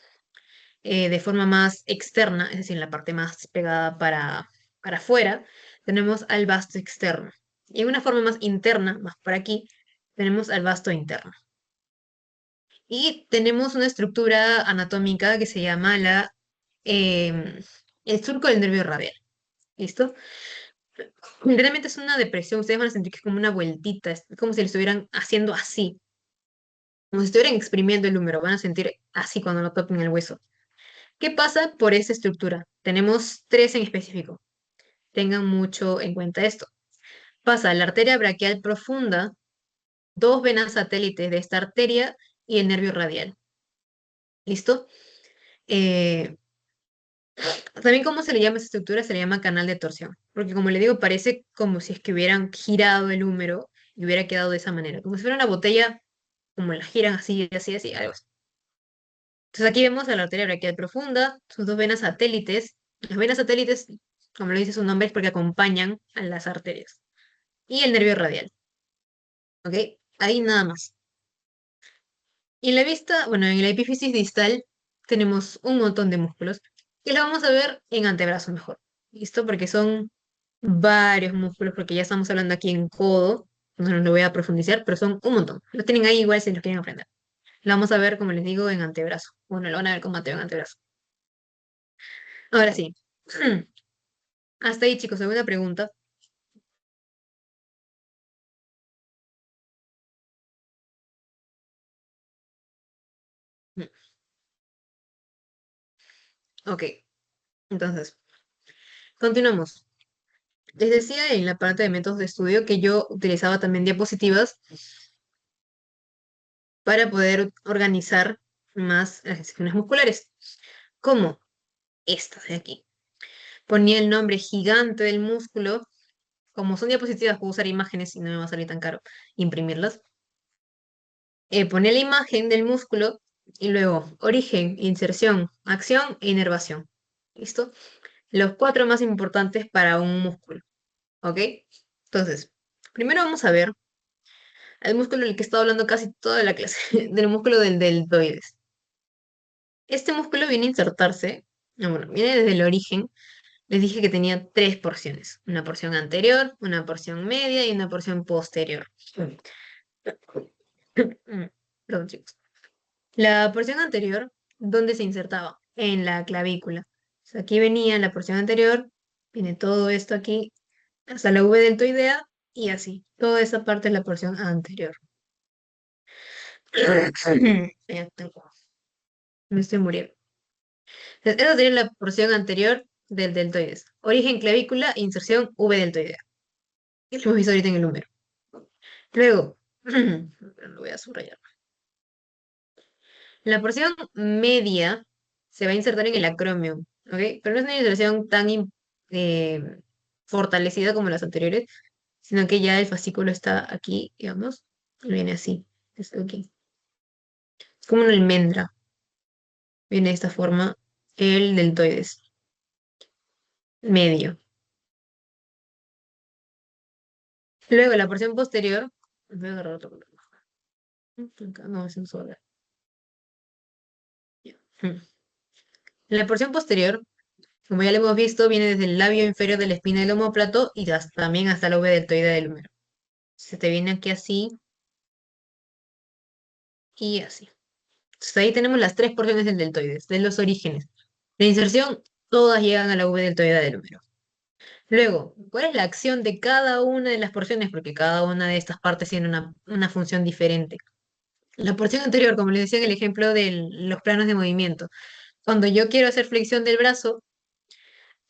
de forma más externa, es decir, en la parte más pegada para afuera, tenemos al vasto externo. Y en una forma más interna, más por aquí, tenemos al vasto interno. Y tenemos una estructura anatómica que se llama em, el surco del nervio radial. ¿Listo? Literalmente es una depresión. Ustedes van a sentir que es como una vueltita. Es como si lo estuvieran haciendo así. Como si estuvieran exprimiendo el húmero. Van a sentir así cuando lo toquen el hueso. ¿Qué pasa por esta estructura? Tenemos tres en específico. Tengan mucho en cuenta esto. Pasa la arteria braquial profunda, dos venas satélites de esta arteria y el nervio radial. ¿Listo? Eh, También como se le llama esa estructura, se le llama canal de torsión, porque como le digo, parece como si es que hubieran girado el húmero y hubiera quedado de esa manera, como si fuera una botella, como la giran así, así, así, algo así. Entonces aquí vemos a la arteria braquial profunda, sus dos venas satélites. Las venas satélites, como lo dice su nombre, es porque acompañan a las arterias. Y el nervio radial, ¿ok? Ahí nada más. Y en la vista, bueno, en la epífisis distal tenemos un montón de músculos que los vamos a ver en antebrazo mejor. ¿Listo? Porque son varios músculos, porque ya estamos hablando aquí en codo, no lo voy a profundizar, pero son un montón. Lo tienen ahí igual si los quieren aprender. Lo vamos a ver, como les digo, en antebrazo. Bueno, lo van a ver con Mateo en antebrazo. Ahora sí. Hasta ahí, chicos, ¿alguna pregunta? Mm, Ok, entonces, continuamos. Les decía en la parte de métodos de estudio que yo utilizaba también diapositivas para poder organizar más las secciones musculares, como estas de aquí. Ponía el nombre gigante del músculo. Como son diapositivas, puedo usar imágenes y no me va a salir tan caro imprimirlas. Ponía la imagen del músculo y luego origen, inserción, acción e inervación. ¿Listo? Los cuatro más importantes para un músculo. ¿Ok? Entonces, primero vamos a ver el músculo del que he estado hablando casi toda la clase, del músculo del deltoides. Este músculo viene a insertarse, bueno, viene desde el origen. Les dije que tenía tres porciones, una porción anterior, una porción media y una porción posterior. Perdón, chicos. La porción anterior, ¿dónde se insertaba? En la clavícula. O sea, aquí venía la porción anterior, viene todo esto aquí, hasta la V deltoidea y así. Toda esa parte es la porción anterior. Ya tengo, me estoy muriendo. Entonces, esa sería la porción anterior del deltoides. Origen clavícula, inserción V deltoidea. Y lo hemos visto ahorita en el número. Luego, lo voy a subrayar. La porción media se va a insertar en el acromion, ¿ok? Pero no es una inserción tan eh, fortalecida como las anteriores, sino que ya el fascículo está aquí, digamos, y viene así, está aquí. Es como una almendra, viene de esta forma el deltoides medio. Luego, la porción posterior, voy a agarrar otro color. Acá no, es un solo. Ya. La porción posterior, como ya lo hemos visto, viene desde el labio inferior de la espina del omóplato y también hasta la V deltoide del húmero. Se te viene aquí así y así. Entonces ahí tenemos las tres porciones del deltoides, de los orígenes. La inserción, todas llegan a la V deltoide del húmero. Luego, ¿cuál es la acción de cada una de las porciones? Porque cada una de estas partes tiene una función diferente. La porción anterior, como les decía en el ejemplo de los planos de movimiento, cuando yo quiero hacer flexión del brazo,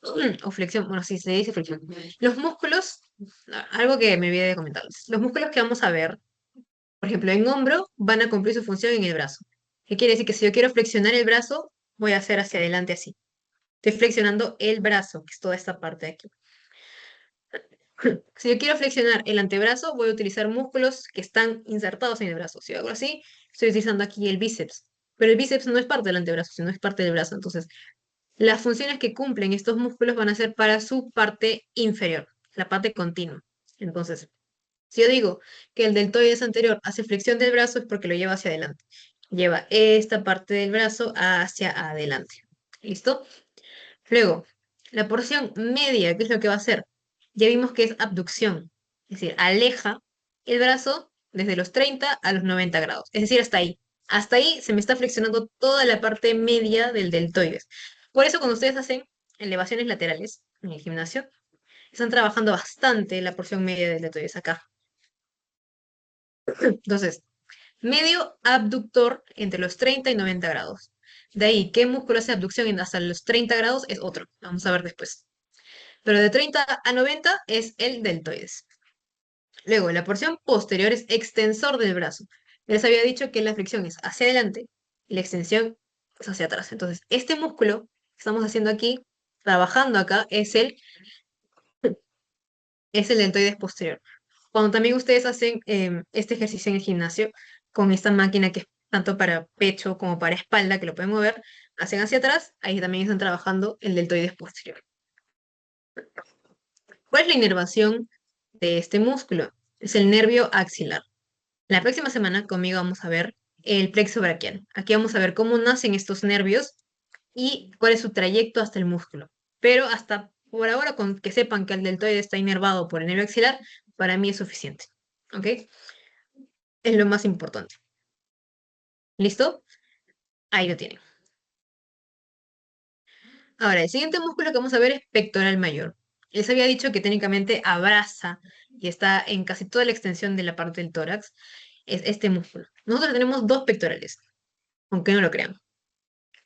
o flexión, bueno, sí se dice flexión, los músculos, algo que me olvidé de comentarles, los músculos que vamos a ver, por ejemplo, en hombro, van a cumplir su función en el brazo. ¿Qué quiere decir? Que si yo quiero flexionar el brazo, voy a hacer hacia adelante así. Estoy flexionando el brazo, que es toda esta parte de aquí. Si yo quiero flexionar el antebrazo, voy a utilizar músculos que están insertados en el brazo. Si hago así, estoy utilizando aquí el bíceps. Pero el bíceps no es parte del antebrazo, sino es parte del brazo. Entonces, las funciones que cumplen estos músculos van a ser para su parte inferior, la parte continua. Entonces, si yo digo que el deltoides anterior hace flexión del brazo, es porque lo lleva hacia adelante. Lleva esta parte del brazo hacia adelante. ¿Listo? Luego, la porción media, ¿qué es lo que va a hacer? Ya vimos que es abducción, es decir, aleja el brazo desde los 30 a los 90 grados, es decir, hasta ahí. Hasta ahí se me está flexionando toda la parte media del deltoides. Por eso cuando ustedes hacen elevaciones laterales en el gimnasio, están trabajando bastante la porción media del deltoides acá. Entonces, medio abductor entre los 30 y 90 grados. De ahí, ¿qué músculo hace abducción hasta los 30 grados? Es otro. Vamos a ver después. Pero de 30 a 90 es el deltoides. Luego, la porción posterior es extensor del brazo. Les había dicho que la flexión es hacia adelante y la extensión es hacia atrás. Entonces, este músculo que estamos haciendo aquí, trabajando acá, es el deltoides posterior. Cuando también ustedes hacen este ejercicio en el gimnasio, con esta máquina que es tanto para pecho como para espalda, que lo pueden mover, hacen hacia atrás, ahí también están trabajando el deltoides posterior. ¿Cuál es la inervación de este músculo? Es el nervio axilar. La próxima semana conmigo vamos a ver el plexo braquial. Aquí vamos a ver cómo nacen estos nervios y cuál es su trayecto hasta el músculo. Pero hasta por ahora, con que sepan que el deltoide está inervado por el nervio axilar, para mí es suficiente. ¿Ok? Es lo más importante. ¿Listo? Ahí lo tienen. Ahora, el siguiente músculo que vamos a ver es pectoral mayor. Les había dicho que técnicamente abraza y está en casi toda la extensión de la parte del tórax. Es este músculo. Nosotros tenemos dos pectorales, aunque no lo crean.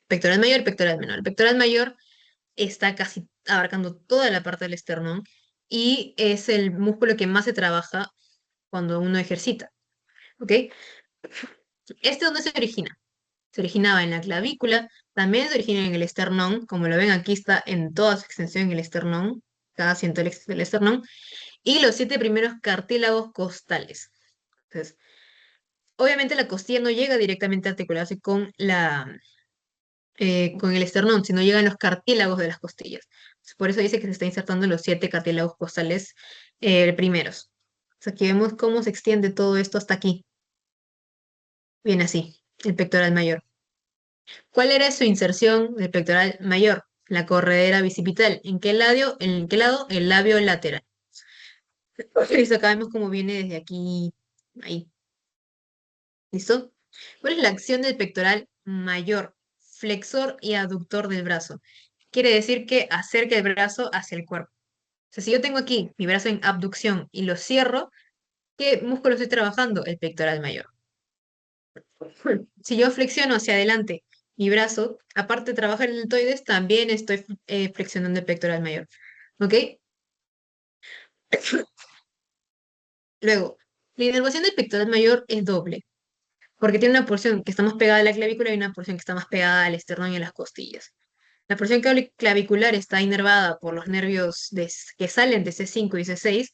Pectoral mayor y pectoral menor. El pectoral mayor está casi abarcando toda la parte del esternón y es el músculo que más se trabaja cuando uno ejercita. ¿Ok? ¿Dónde se origina? Se originaba en la clavícula, también se origina en el esternón, como lo ven aquí está en toda su extensión en el esternón, cada asiento del esternón, y los 7 primeros cartílagos costales. Entonces, obviamente la costilla no llega directamente a articularse con el esternón, sino llegan los cartílagos de las costillas. Por eso dice que se está insertando los 7 cartílagos costales primeros. Aquí vemos cómo se extiende todo esto hasta aquí. Bien así, el pectoral mayor. ¿Cuál era su inserción del pectoral mayor? La corredera bicipital. ¿En qué lado? ¿En qué lado? El labio lateral. Listo, acá vemos cómo viene desde aquí, ahí. ¿Listo? ¿Cuál es la acción del pectoral mayor? Flexor y aductor del brazo. Quiere decir que acerca el brazo hacia el cuerpo. O sea, si yo tengo aquí mi brazo en abducción y lo cierro, ¿qué músculo estoy trabajando? El pectoral mayor. Si yo flexiono hacia adelante mi brazo, aparte de trabajar el deltoides, también estoy flexionando el pectoral mayor. ¿Ok? Luego, la inervación del pectoral mayor es doble, porque tiene una porción que está más pegada a la clavícula y una porción que está más pegada al esternón y a las costillas. La porción clavicular está inervada por los nervios que salen de C5 y C6,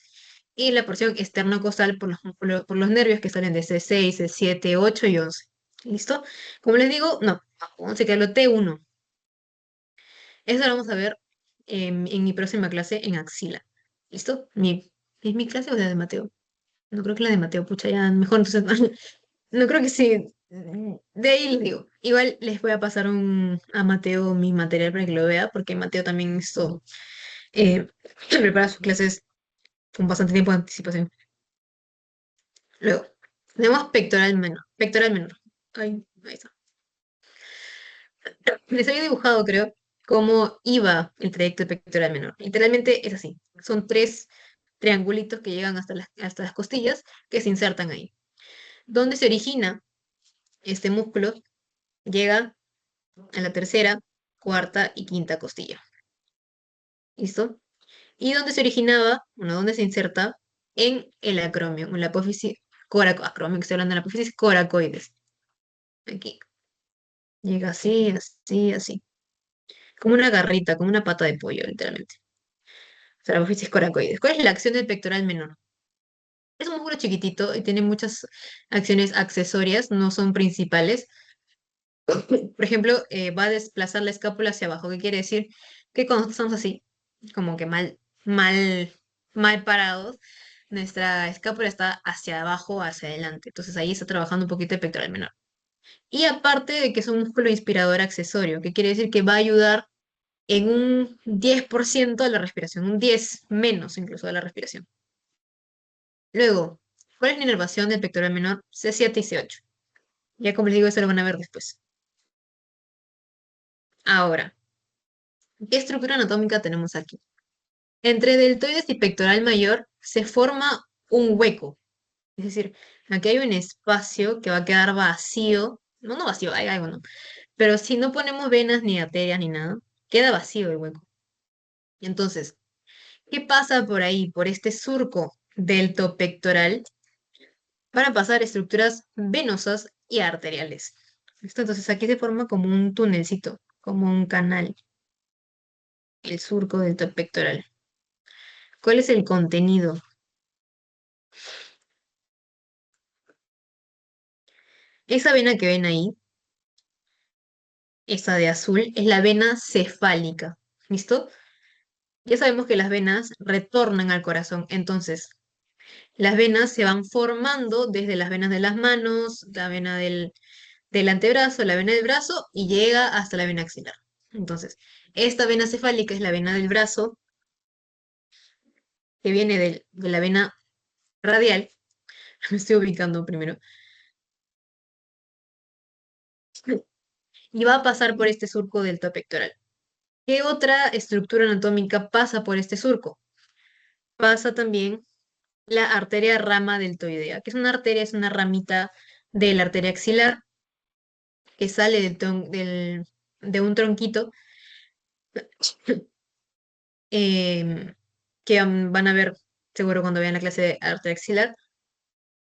y la porción esternocostal por los nervios que salen de C6, C7, 8 y 11. ¿Listo? Como les digo, no, vamos a quedarlo T1. Eso lo vamos a ver en mi próxima clase en axila. ¿Listo? ¿Es mi clase o es la de Mateo? No creo que la de Mateo, pucha, ya mejor entonces no creo que sí. De ahí les digo. Igual les voy a pasar a Mateo mi material para que lo vea, porque Mateo también eh, prepara sus clases con bastante tiempo de anticipación. Luego, tenemos pectoral menor. Pectoral menor. Ahí está. Les había dibujado, creo, cómo iba el trayecto pectoral menor. Literalmente es así. Son tres triangulitos que llegan hasta las costillas que se insertan ahí. ¿Dónde se origina este músculo? Llega a la tercera, cuarta y quinta costilla. ¿Listo? ¿Y dónde se originaba? Bueno, ¿dónde se inserta? En el acromio, en la apófisis acromio, que estoy hablando de la apófisis coracoides. Aquí. Llega así, así, así. Como una garrita, como una pata de pollo, literalmente. O sea, la apófisis coracoides. ¿Cuál es la acción del pectoral menor? Es un músculo chiquitito y tiene muchas acciones accesorias, no son principales. Por ejemplo, va a desplazar la escápula hacia abajo. ¿Qué quiere decir? Que cuando estamos así, como que mal parados, nuestra escápula está hacia abajo, hacia adelante. Entonces ahí está trabajando un poquito el pectoral menor. Y aparte de que es un músculo inspirador accesorio, que quiere decir que va a ayudar en un 10% a la respiración, un 10 menos incluso de la respiración. Luego, ¿cuál es la inervación del pectoral menor? C7 y C8. Ya como les digo, eso lo van a ver después. Ahora, ¿qué estructura anatómica tenemos aquí? Entre deltoides y pectoral mayor se forma un hueco. Es decir, aquí hay un espacio que va a quedar vacío. No, no vacío, hay algo, ¿no? Pero si no ponemos venas ni arterias ni nada, queda vacío el hueco. Entonces, ¿qué pasa por ahí, por este surco deltopectoral? Van a pasar estructuras venosas y arteriales. ¿Listo? Entonces aquí se forma como un tunelcito, como un canal, el surco deltopectoral. ¿Cuál es el contenido? Esa vena que ven ahí, esa de azul, es la vena cefálica. ¿Listo? Ya sabemos que las venas retornan al corazón. Entonces, las venas se van formando desde las venas de las manos, la vena del antebrazo, la vena del brazo y llega hasta la vena axilar. Entonces, esta vena cefálica es la vena del brazo que viene de la vena radial. Me estoy ubicando primero. Y va a pasar por este surco delta pectoral. ¿Qué otra estructura anatómica pasa por este surco? Pasa también la arteria rama deltoidea, que es una arteria, es una ramita de la arteria axilar que sale de un tronquito em, que van a ver seguro cuando vean la clase de arteria axilar.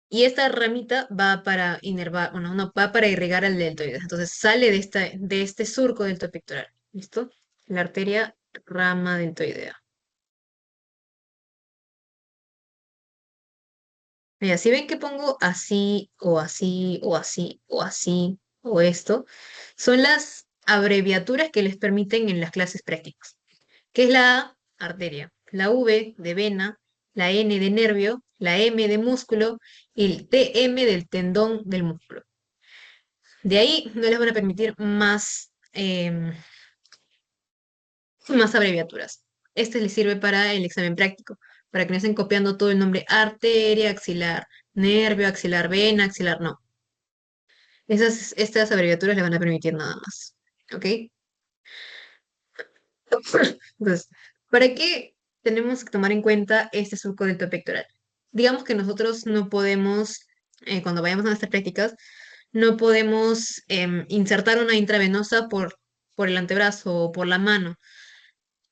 Y esta ramita va para inervar, bueno, no, va para irrigar al deltoides. Entonces sale de este surco deltopectoral. ¿Listo? La arteria rama deltoidea. Mira, si ven que pongo así, o así, o así, o así, o esto, son las abreviaturas que les permiten en las clases prácticas. ¿Qué es la A? Arteria. La V de vena, la N de nervio, la M de músculo y el TM del tendón del músculo. De ahí no les van a permitir más abreviaturas. Este les sirve para el examen práctico, para que no estén copiando todo el nombre arteria axilar, nervio axilar, vena axilar, no. Estas abreviaturas le van a permitir nada más. ¿Ok? Entonces, ¿para qué tenemos que tomar en cuenta este surco delto pectoral? Digamos que nosotros no podemos, cuando vayamos a nuestras prácticas, no podemos insertar una intravenosa por el antebrazo o por la mano.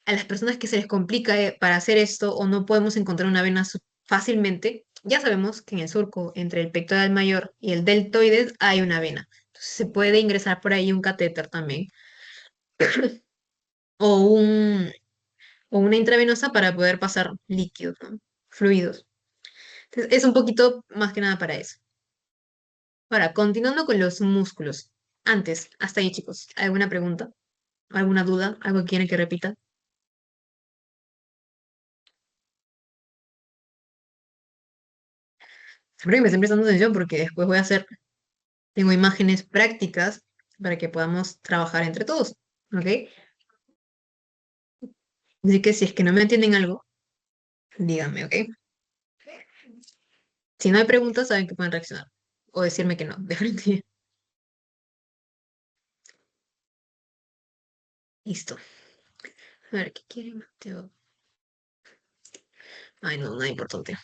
A las personas que se les complica para hacer esto o no podemos encontrar una vena fácilmente, ya sabemos que en el surco entre el pectoral mayor y el deltoides hay una vena. Entonces, se puede ingresar por ahí un catéter también o, un, o una intravenosa para poder pasar líquidos, ¿no? Fluidos. Entonces, es un poquito más que nada para eso. Ahora, continuando con los músculos. Antes, hasta ahí, chicos. ¿Alguna pregunta? ¿Alguna duda? ¿Algo que quieren que repita? Espero que me estén prestando atención porque después voy a hacer, tengo imágenes prácticas para que podamos trabajar entre todos. ¿Ok? Así que si es que no me entienden algo, díganme, ¿ok? Si no hay preguntas, saben que pueden reaccionar. O decirme que no, de frente. Listo. A ver, ¿qué quiere Mateo? Ay, no, nada importante.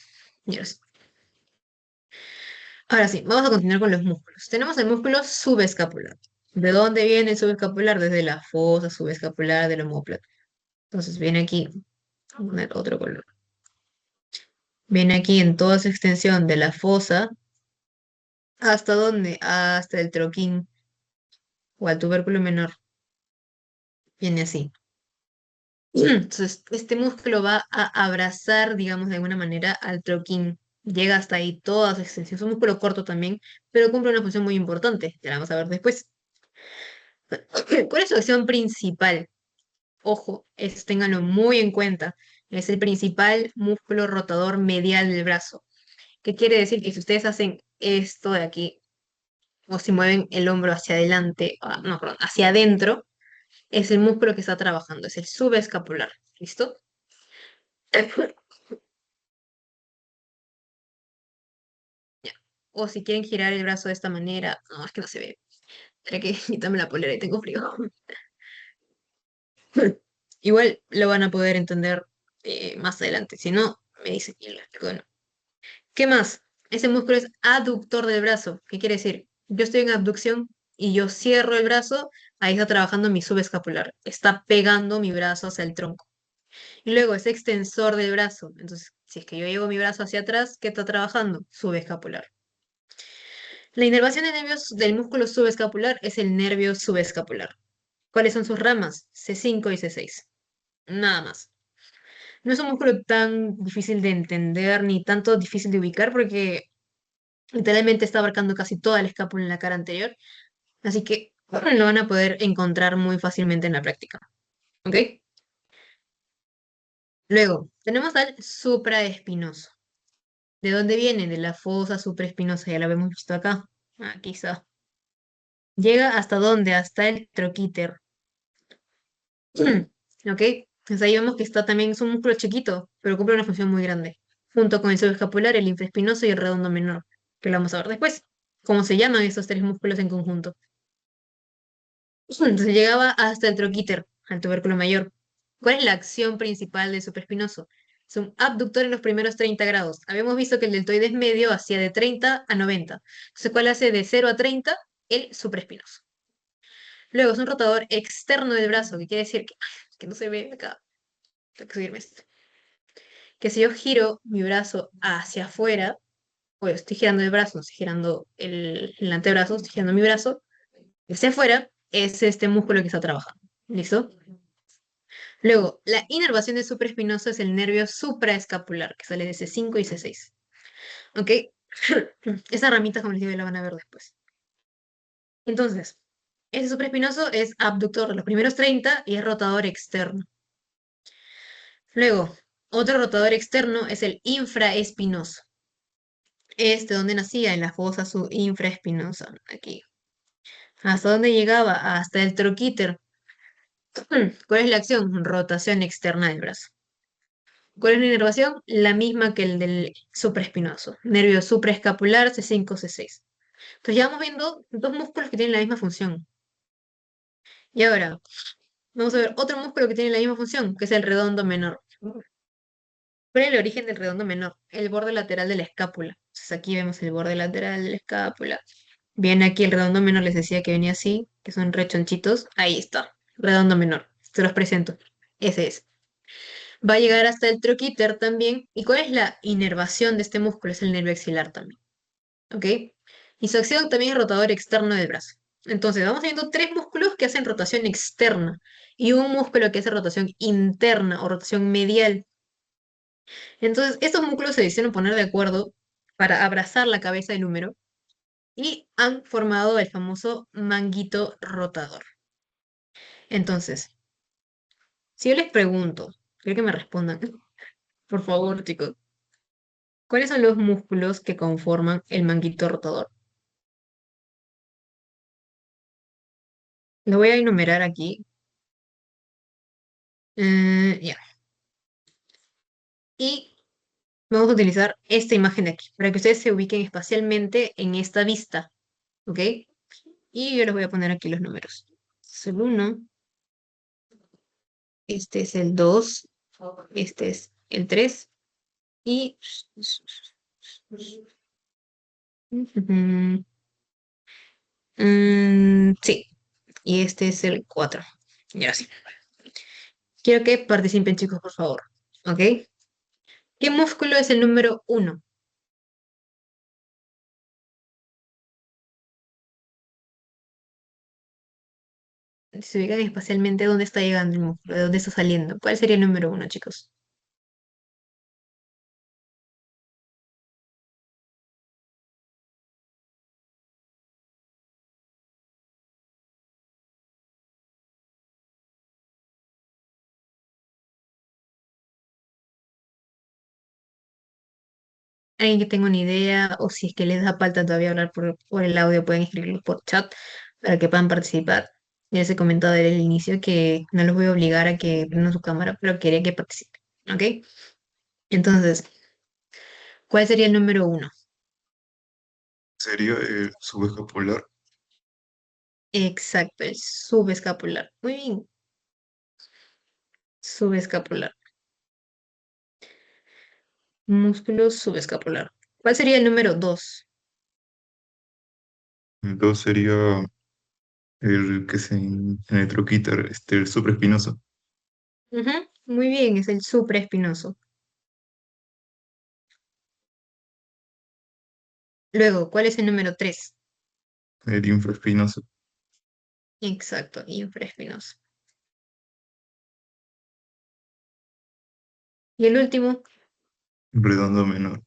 Ya lo sé. Ahora sí, vamos a continuar con los músculos. Tenemos el músculo subescapular. ¿De dónde viene el subescapular? Desde la fosa subescapular del omóplato. Entonces viene aquí, voy a poner otro color. Viene aquí en toda su extensión de la fosa. ¿Hasta dónde? Hasta el troquín o al tubérculo menor. Viene así. Entonces, este músculo va a abrazar, digamos, de alguna manera al troquín. Llega hasta ahí toda su extensión. Es un músculo corto también, pero cumple una función muy importante. Ya la vamos a ver después. ¿Cuál es su acción principal? Ojo, ténganlo muy en cuenta. Es el principal músculo rotador medial del brazo. ¿Qué quiere decir? Que si ustedes hacen esto de aquí, o si mueven el hombro hacia adelante, no, perdón, hacia adentro, es el músculo que está trabajando, es el subescapular. ¿Listo? Ya. O si quieren girar el brazo de esta manera, no, es que no se ve. Tendré que quitarme la polera y tengo frío. Igual lo van a poder entender más adelante. Si no, me dicen y lo explico de nuevo. ¿Qué más? Ese músculo es aductor del brazo. ¿Qué quiere decir? Yo estoy en abducción y yo cierro el brazo, ahí está trabajando mi subescapular. Está pegando mi brazo hacia el tronco. Y luego es extensor del brazo. Entonces, si es que yo llevo mi brazo hacia atrás, ¿qué está trabajando? Subescapular. La inervación de nervios del músculo subescapular es el nervio subescapular. ¿Cuáles son sus ramas? C5 y C6. Nada más. No es un músculo tan difícil de entender ni tanto difícil de ubicar porque literalmente está abarcando casi toda la escápula en la cara anterior, así que lo van a poder encontrar muy fácilmente en la práctica. ¿Ok? Luego, tenemos al supraespinoso. ¿De dónde viene? De la fosa supraespinosa, ya la habíamos visto acá. Aquí está. Llega hasta dónde? Hasta el troquíter. ¿Ok? Entonces ahí vemos que está también, es un músculo chiquito, pero cumple una función muy grande. Junto con el subescapular, el infraespinoso y el redondo menor, que lo vamos a ver después. ¿Cómo se llaman estos tres músculos en conjunto? Entonces llegaba hasta el troquíter, al tubérculo mayor. ¿Cuál es la acción principal del supraespinoso? Es un abductor en los primeros 30 grados. Habíamos visto que el deltoides medio hacía de 30 a 90. Entonces, ¿cuál hace de 0 a 30? El supraespinoso. Luego es un rotador externo del brazo, que quiere decir que no se ve acá. Tengo que subirme esto. Que si yo giro mi brazo hacia afuera, o estoy girando el brazo, no estoy girando el antebrazo, estoy girando mi brazo, hacia afuera, es este músculo que está trabajando. ¿Listo? Luego, la inervación del supraespinoso es el nervio supraescapular, que sale de C5 y C6. ¿Ok? Esas ramitas, como les digo, la van a ver después. Entonces, ese supraespinoso es abductor de los primeros 30 y es rotador externo. Luego, otro rotador externo es el infraespinoso. Donde nacía, en la fosa infraespinosa, aquí. ¿Hasta dónde llegaba? Hasta el troquíter. ¿Cuál es la acción? Rotación externa del brazo. ¿Cuál es la inervación? La misma que el del supraespinoso. Nervio supraescapular C5, C6. Entonces ya vamos viendo dos músculos que tienen la misma función. Y ahora, vamos a ver otro músculo que tiene la misma función, que es el redondo menor. ¿Cuál es el origen del redondo menor? El borde lateral de la escápula. Entonces aquí vemos el borde lateral de la escápula. Viene aquí el redondo menor, les decía que venía así, que son rechonchitos. Ahí está, redondo menor. Se los presento. Ese es. Va a llegar hasta el troquíter también. ¿Y cuál es la inervación de este músculo? Es el nervio axilar también. ¿Ok? Y su acción también es rotador externo del brazo. Entonces, vamos viendo tres músculos que hacen rotación externa y un músculo que hace rotación interna o rotación medial. Entonces, estos músculos se decidieron poner de acuerdo para abrazar la cabeza del húmero y han formado el famoso manguito rotador. Entonces, si yo les pregunto, quiero que me respondan, por favor, chicos, ¿cuáles son los músculos que conforman el manguito rotador? Lo voy a enumerar aquí. Ya. Y vamos a utilizar esta imagen de aquí, para que ustedes se ubiquen espacialmente en esta vista, ¿ok? Y yo les voy a poner aquí los números. Es el 1, este es el 2, este es el 3 y... sí, y este es el 4. Ya sí. Quiero que participen, chicos, por favor. ¿Ok? ¿Qué músculo es el número 1? Se ubican espacialmente dónde está llegando el músculo, de dónde está saliendo. ¿Cuál sería el número 1, chicos? Alguien que tenga una idea, o si es que les da falta todavía hablar por el audio, pueden escribirlo por chat para que puedan participar. Ya les he comentado desde el inicio que no los voy a obligar a que prendan su cámara, pero quería que participen. ¿Ok? Entonces, ¿cuál sería el número 1? Sería el subescapular. Exacto, el subescapular. Muy bien, subescapular. Músculo subescapular. ¿Cuál sería el número 2? El dos sería el que se electroquita, el supraespinoso. Muy bien, es el supraespinoso. Luego, ¿cuál es el número 3? El infraespinoso. Exacto, infraespinoso. Y el último, Redondo menor.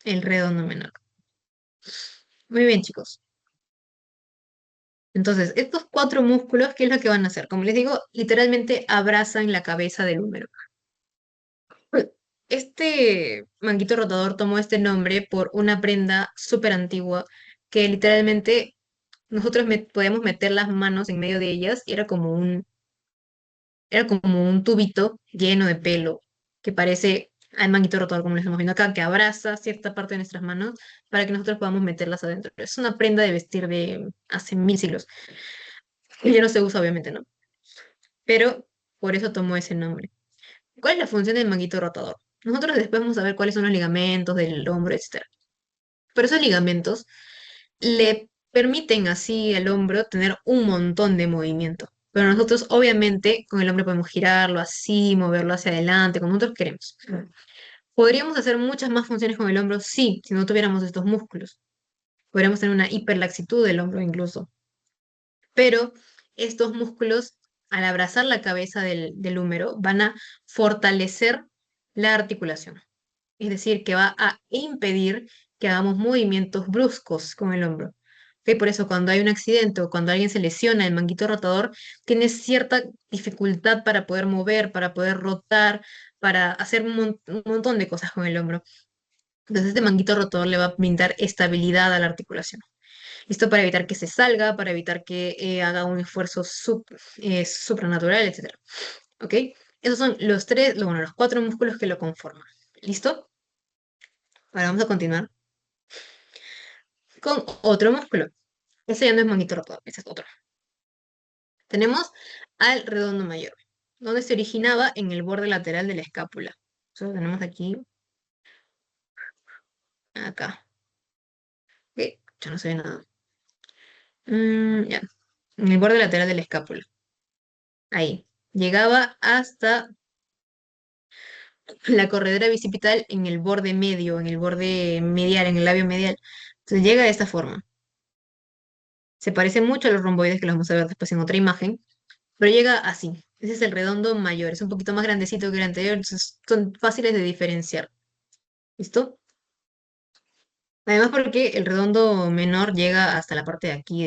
el redondo menor. Muy bien, chicos. Entonces, estos 4 músculos, ¿qué es lo que van a hacer? Como les digo, literalmente abrazan la cabeza del húmero. Este manguito rotador tomó este nombre por una prenda súper antigua que literalmente nosotros podíamos meter las manos en medio de ellas y era como un tubito lleno de pelo que parece al manguito rotador, como lo estamos viendo acá, que abraza cierta parte de nuestras manos para que nosotros podamos meterlas adentro. Es una prenda de vestir de hace 1000 siglos. Y ya no se usa, obviamente, ¿no? Pero por eso tomó ese nombre. ¿Cuál es la función del manguito rotador? Nosotros después vamos a ver cuáles son los ligamentos del hombro, etc. Pero esos ligamentos le permiten así al hombro tener un montón de movimiento. Pero nosotros, obviamente, con el hombro podemos girarlo así, moverlo hacia adelante, como nosotros queremos. ¿Podríamos hacer muchas más funciones con el hombro? Sí, si no tuviéramos estos músculos. Podríamos tener una hiperlaxitud del hombro incluso. Pero estos músculos, al abrazar la cabeza del húmero, van a fortalecer la articulación. Es decir, que va a impedir que hagamos movimientos bruscos con el hombro. ¿Ok? Por eso cuando hay un accidente o cuando alguien se lesiona el manguito rotador, tiene cierta dificultad para poder mover, para poder rotar, para hacer un montón de cosas con el hombro. Entonces este manguito rotador le va a brindar estabilidad a la articulación. Esto para evitar que se salga, para evitar que haga un esfuerzo supranatural, etcétera. ¿Ok? Esos son los 4 músculos que lo conforman. ¿Listo? Ahora vamos a continuar con otro músculo. Ese ya no es manguito rotador, ese es otro. Tenemos al redondo mayor, donde se originaba en el borde lateral de la escápula. Eso lo tenemos aquí, acá. ¿Ok? Ya no se ve nada. Ya. En el borde lateral de la escápula. Ahí. Llegaba hasta la corredera bicipital en el borde medio, en el borde medial, en el labio medial. Entonces llega de esta forma. Se parece mucho a los romboides que los vamos a ver después en otra imagen, pero llega así. Ese es el redondo mayor, es un poquito más grandecito que el anterior, entonces son fáciles de diferenciar. ¿Listo? Además porque el redondo menor llega hasta la parte de aquí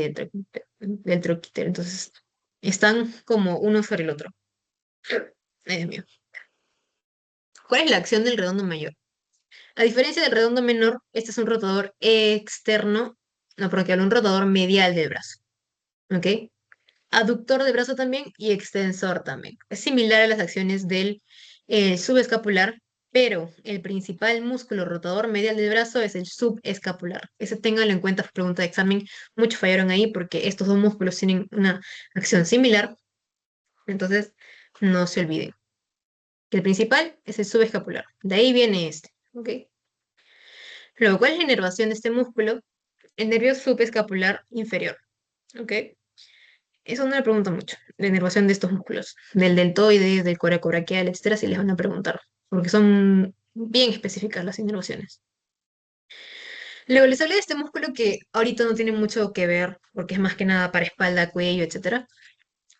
del troquítero, entonces están como uno sobre el otro. Ay, Dios mío. ¿Cuál es la acción del redondo mayor? A diferencia del redondo menor, este es un rotador externo, no, porque hablo un rotador medial del brazo, ¿ok? Aductor de brazo también y extensor también. Es similar a las acciones del subescapular, pero el principal músculo rotador medial del brazo es el subescapular. Ese ténganlo en cuenta, pregunta de examen. Muchos fallaron ahí porque estos dos músculos tienen una acción similar. Entonces, No se olviden que el principal es el subescapular. De ahí viene este, ¿ok? Luego, ¿cuál es la inervación de este músculo? El nervio subescapular inferior, ¿ok? Eso no le pregunto mucho, la inervación de estos músculos, del deltoides, del coracobraquial, etcétera, si les van a preguntar, porque son bien específicas las inervaciones. Luego les hablé de este músculo que ahorita no tiene mucho que ver, porque es más que nada para espalda, cuello, etcétera,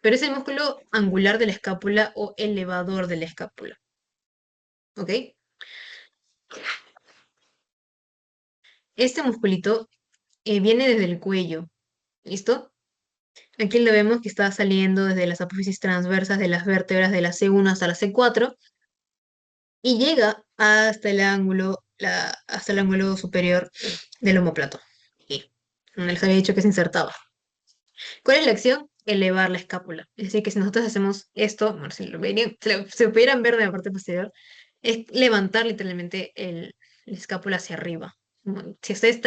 pero es el músculo angular de la escápula o elevador de la escápula, ¿ok? Este musculito viene desde el cuello, ¿listo? Aquí lo vemos que está saliendo desde las apófisis transversas de las vértebras de la C1 hasta la C4 y llega hasta el ángulo superior del omóplato. Y donde les había dicho que se insertaba. ¿Cuál es la acción? Elevar la escápula. Es decir, que si nosotros hacemos esto, bueno, si lo pudieran ver de la parte posterior, es levantar literalmente la escápula hacia arriba. Si ustedes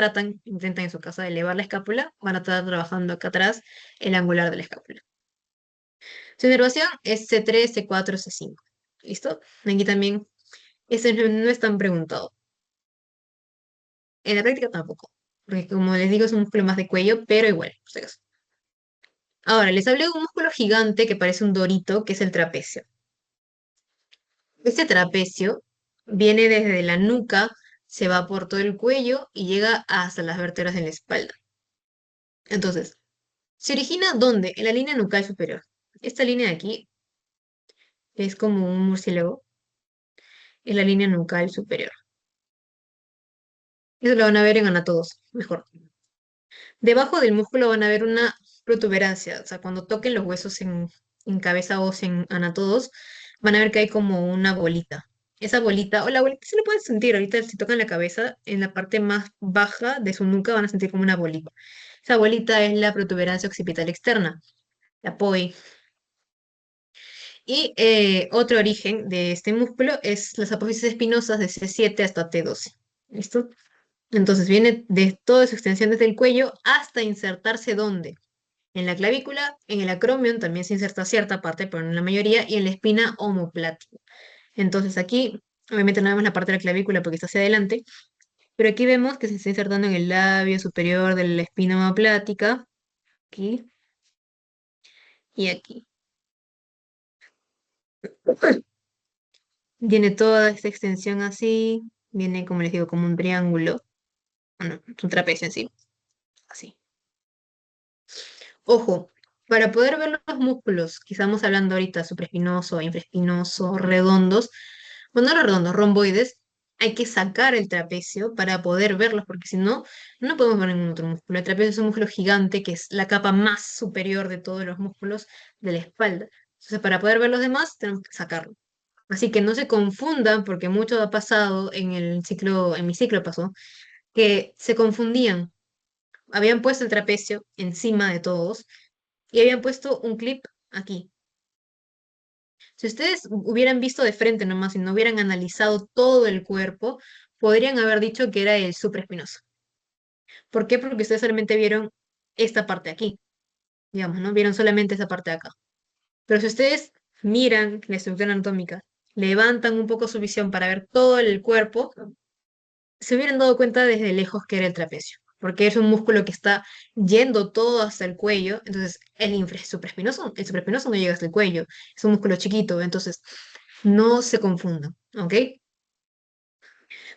intentan en su casa elevar la escápula, van a estar trabajando acá atrás el angular de la escápula. Su inervación es C3, C4, C5. ¿Listo? Aquí también, ese no es tan preguntado. En la práctica tampoco, porque como les digo, es un músculo más de cuello, pero igual, por si acaso. Ahora, les hablé de un músculo gigante que parece un dorito, que es el trapecio. Este trapecio viene desde la nuca, se va por todo el cuello y llega hasta las vértebras de la espalda. Entonces, ¿se origina dónde? En la línea nucal superior. Esta línea de aquí, que es como un murciélago, es la línea nucal superior. Eso lo van a ver en anatodos, mejor. Debajo del músculo van a ver una protuberancia, o sea, cuando toquen los huesos en cabeza ósea en anatodos, van a ver que hay como una bolita. Esa bolita, o la bolita se lo pueden sentir ahorita si tocan la cabeza, en la parte más baja de su nuca van a sentir como una bolita. Esa bolita es la protuberancia occipital externa, la POI. Y otro origen de este músculo es las apófisis espinosas de C7 hasta T12. ¿Listo? Entonces viene de toda su extensión desde el cuello hasta insertarse ¿dónde? En la clavícula, en el acromion también se inserta cierta parte, pero no en la mayoría, y en la espina omoplática. Entonces aquí, obviamente no vemos la parte de la clavícula porque está hacia adelante, pero aquí vemos que se está insertando en el labio superior de la espina omoplática, aquí y aquí. Viene toda esta extensión así, viene como les digo, como un triángulo, bueno, un trapecio en sí, así. Ojo, para poder ver los músculos que estamos hablando ahorita, supraespinoso, infraespinoso, redondos, bueno, no los redondos, romboides, hay que sacar el trapecio para poder verlos, porque si no, no podemos ver ningún otro músculo. El trapecio es un músculo gigante que es la capa más superior de todos los músculos de la espalda. Entonces, para poder ver los demás, tenemos que sacarlo. Así que no se confundan, porque mucho ha pasado en mi ciclo pasó, que se confundían. Habían puesto el trapecio encima de todos y habían puesto un clip aquí. Si ustedes hubieran visto de frente nomás y no hubieran analizado todo el cuerpo, podrían haber dicho que era el supraespinoso. ¿Por qué? Porque ustedes solamente vieron esta parte de aquí, digamos, ¿no? Vieron solamente esa parte de acá. Pero si ustedes miran la estructura anatómica, levantan un poco su visión para ver todo el cuerpo, se hubieran dado cuenta desde lejos que era el trapecio, porque es un músculo que está yendo todo hasta el cuello, entonces el supraespinoso no llega hasta el cuello, es un músculo chiquito, entonces no se confundan, ¿ok?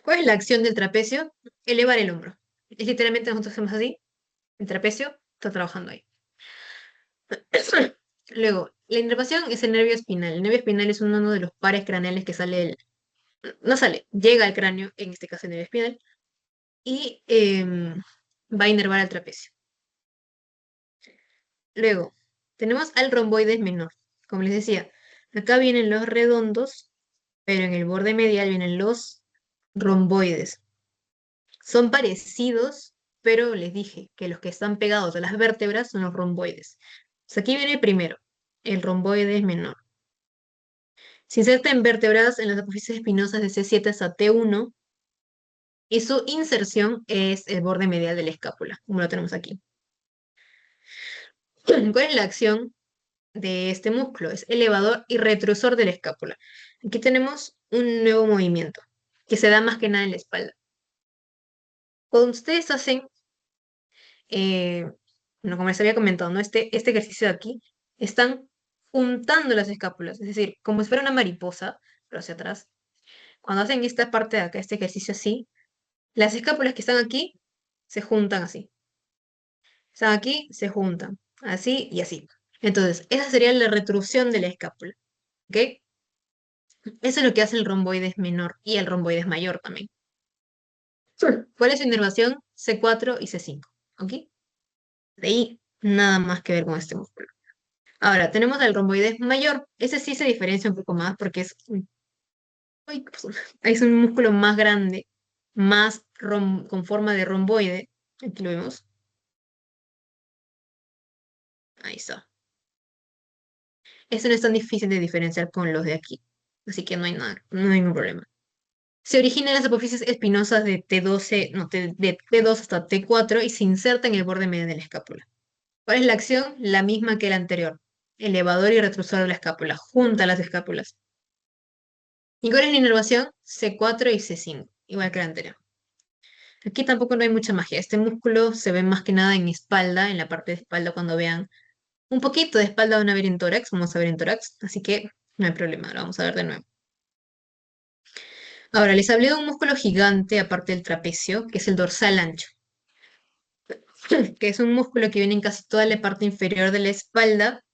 ¿Cuál es la acción del trapecio? Elevar el hombro. Es literalmente nosotros hacemos así, el trapecio está trabajando ahí. Luego, la inervación es el nervio espinal. El nervio espinal es uno de los pares craneales que no sale, llega al cráneo, en este caso el nervio espinal, y va a inervar al trapecio. Luego, tenemos al romboides menor. Como les decía, acá vienen los redondos, pero en el borde medial vienen los romboides. Son parecidos, pero les dije que los que están pegados a las vértebras son los romboides. Aquí viene primero, el romboides menor. Se inserta en vértebras en las apófisis espinosas de C7 hasta T1 y su inserción es el borde medial de la escápula, como lo tenemos aquí. ¿Cuál es la acción? de este músculo, es elevador y retrusor de la escápula. Aquí tenemos un nuevo movimiento que se da más que nada en la espalda. Cuando ustedes hacen, eh, bueno, como les había comentado, ¿no? Este ejercicio de aquí, están juntando las escápulas, es decir, como si fuera una mariposa, pero hacia atrás. Cuando hacen esta parte de acá, este ejercicio así, las escápulas que están aquí se juntan así. Están aquí, se juntan, así y así. Entonces, esa sería la retrusión de la escápula, ¿ok? Eso es lo que hace el romboides menor y el romboides mayor también. Sí. ¿Cuál es su inervación? C4 y C5, ¿ok? De ahí, nada más que ver con este músculo. Ahora, tenemos el romboides mayor. Ese sí se diferencia un poco más porque uy, ¿qué pasó? Es un músculo más grande, más con forma de romboide. Aquí lo vemos. Ahí está. Este no es tan difícil de diferenciar con los de aquí. Así que no hay nada, no hay ningún problema. Se origina en las apófisis espinosas de T12, no, de T2 hasta T4 y se inserta en el borde medio de la escápula. ¿Cuál es la acción? La misma que la anterior. Elevador y retrusor de la escápula. Junta las escápulas. ¿Y cuál es la inervación? C4 y C5, igual que la anterior. Aquí tampoco no hay mucha magia. Este músculo se ve más que nada en espalda, en la parte de espalda, cuando vean un poquito de espalda van a ver en tórax, vamos a ver en tórax, así que no hay problema, lo vamos a ver de nuevo. Ahora, les hablé de un músculo gigante aparte del trapecio, que es el dorsal ancho, que es un músculo que viene en casi toda la parte inferior de la espalda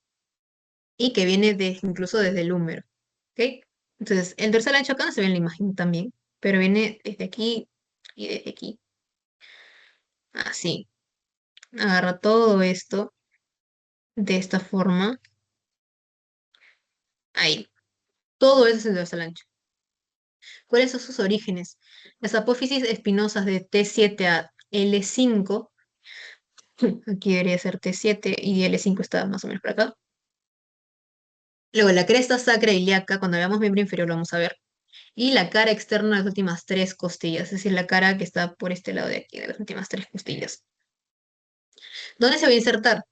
y que viene incluso desde el húmero, ¿ok? Entonces, el dorsal ancho acá no se ve en la imagen también, pero viene desde aquí y desde aquí, así. Agarra todo esto de esta forma, ahí. Todo eso es el dorsal ancho. ¿Cuáles son sus orígenes? Las apófisis espinosas de T7 a L5, aquí debería ser T7 y L5 está más o menos por acá. Luego la cresta sacra ilíaca, cuando veamos miembro inferior lo vamos a ver. Y la cara externa de las últimas tres costillas, es decir, la cara que está por este lado de aquí, de las últimas tres costillas. ¿Dónde se va a insertar?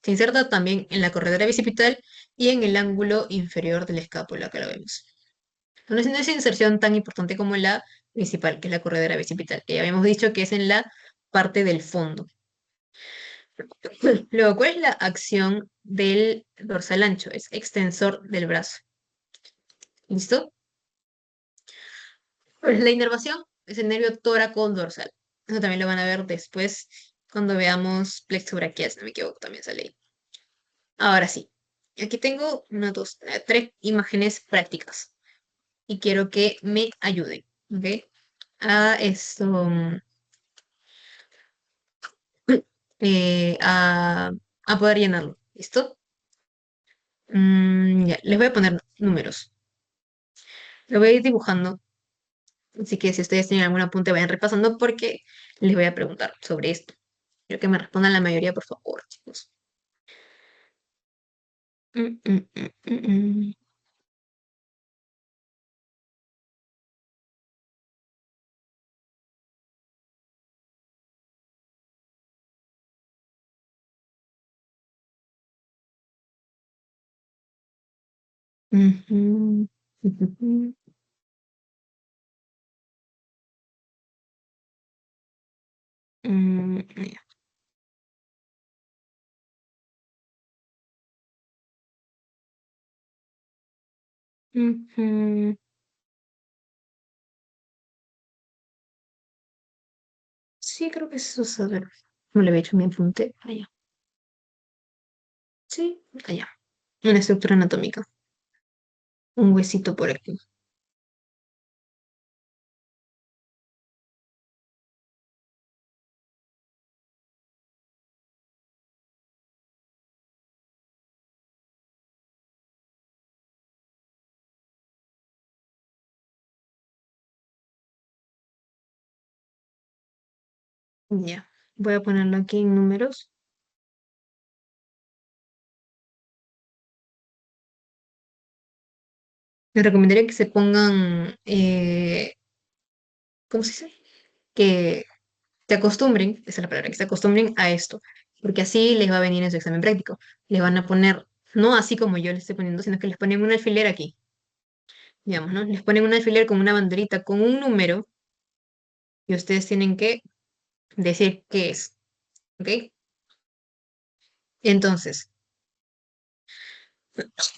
Se inserta también en la corredera bicipital y en el ángulo inferior de la escápula, que lo vemos. No es una inserción tan importante como la principal, que es la corredera bicipital, que ya habíamos dicho que es en la parte del fondo. Luego, ¿cuál es la acción del dorsal ancho? Es extensor del brazo. ¿Listo? Pues la inervación es el nervio tóraco dorsal. Eso también lo van a ver después cuando veamos plexo braquial, si no me equivoco, también sale ahí. Ahora sí, aquí tengo una, dos, tres imágenes prácticas y quiero que me ayuden, ¿ok? A esto, a poder llenarlo. ¿Listo? Ya, les voy a poner números. Lo voy a ir dibujando. Así que si ustedes tienen algún apunte, vayan repasando porque les voy a preguntar sobre esto. Quiero que me respondan la mayoría, por favor, chicos. Mm, mm, mm, mm, mm. Ujú, ujujú, ya. Ujú. Sí, creo que eso es. A ver, no le había hecho mi apunte. Allá. Sí, allá. Una estructura anatómica. Un huesito por aquí. Ya. Voy a ponerlo aquí en números. Les recomendaría que se pongan, ¿cómo se dice? Que se acostumbren, esa es la palabra, que se acostumbren a esto, porque así les va a venir en su examen práctico. Les van a poner No así como yo les estoy poniendo, sino que les ponen un alfiler aquí, digamos, ¿no? Les ponen un alfiler con una banderita, con un número, y ustedes tienen que decir qué es, ¿ok? Entonces,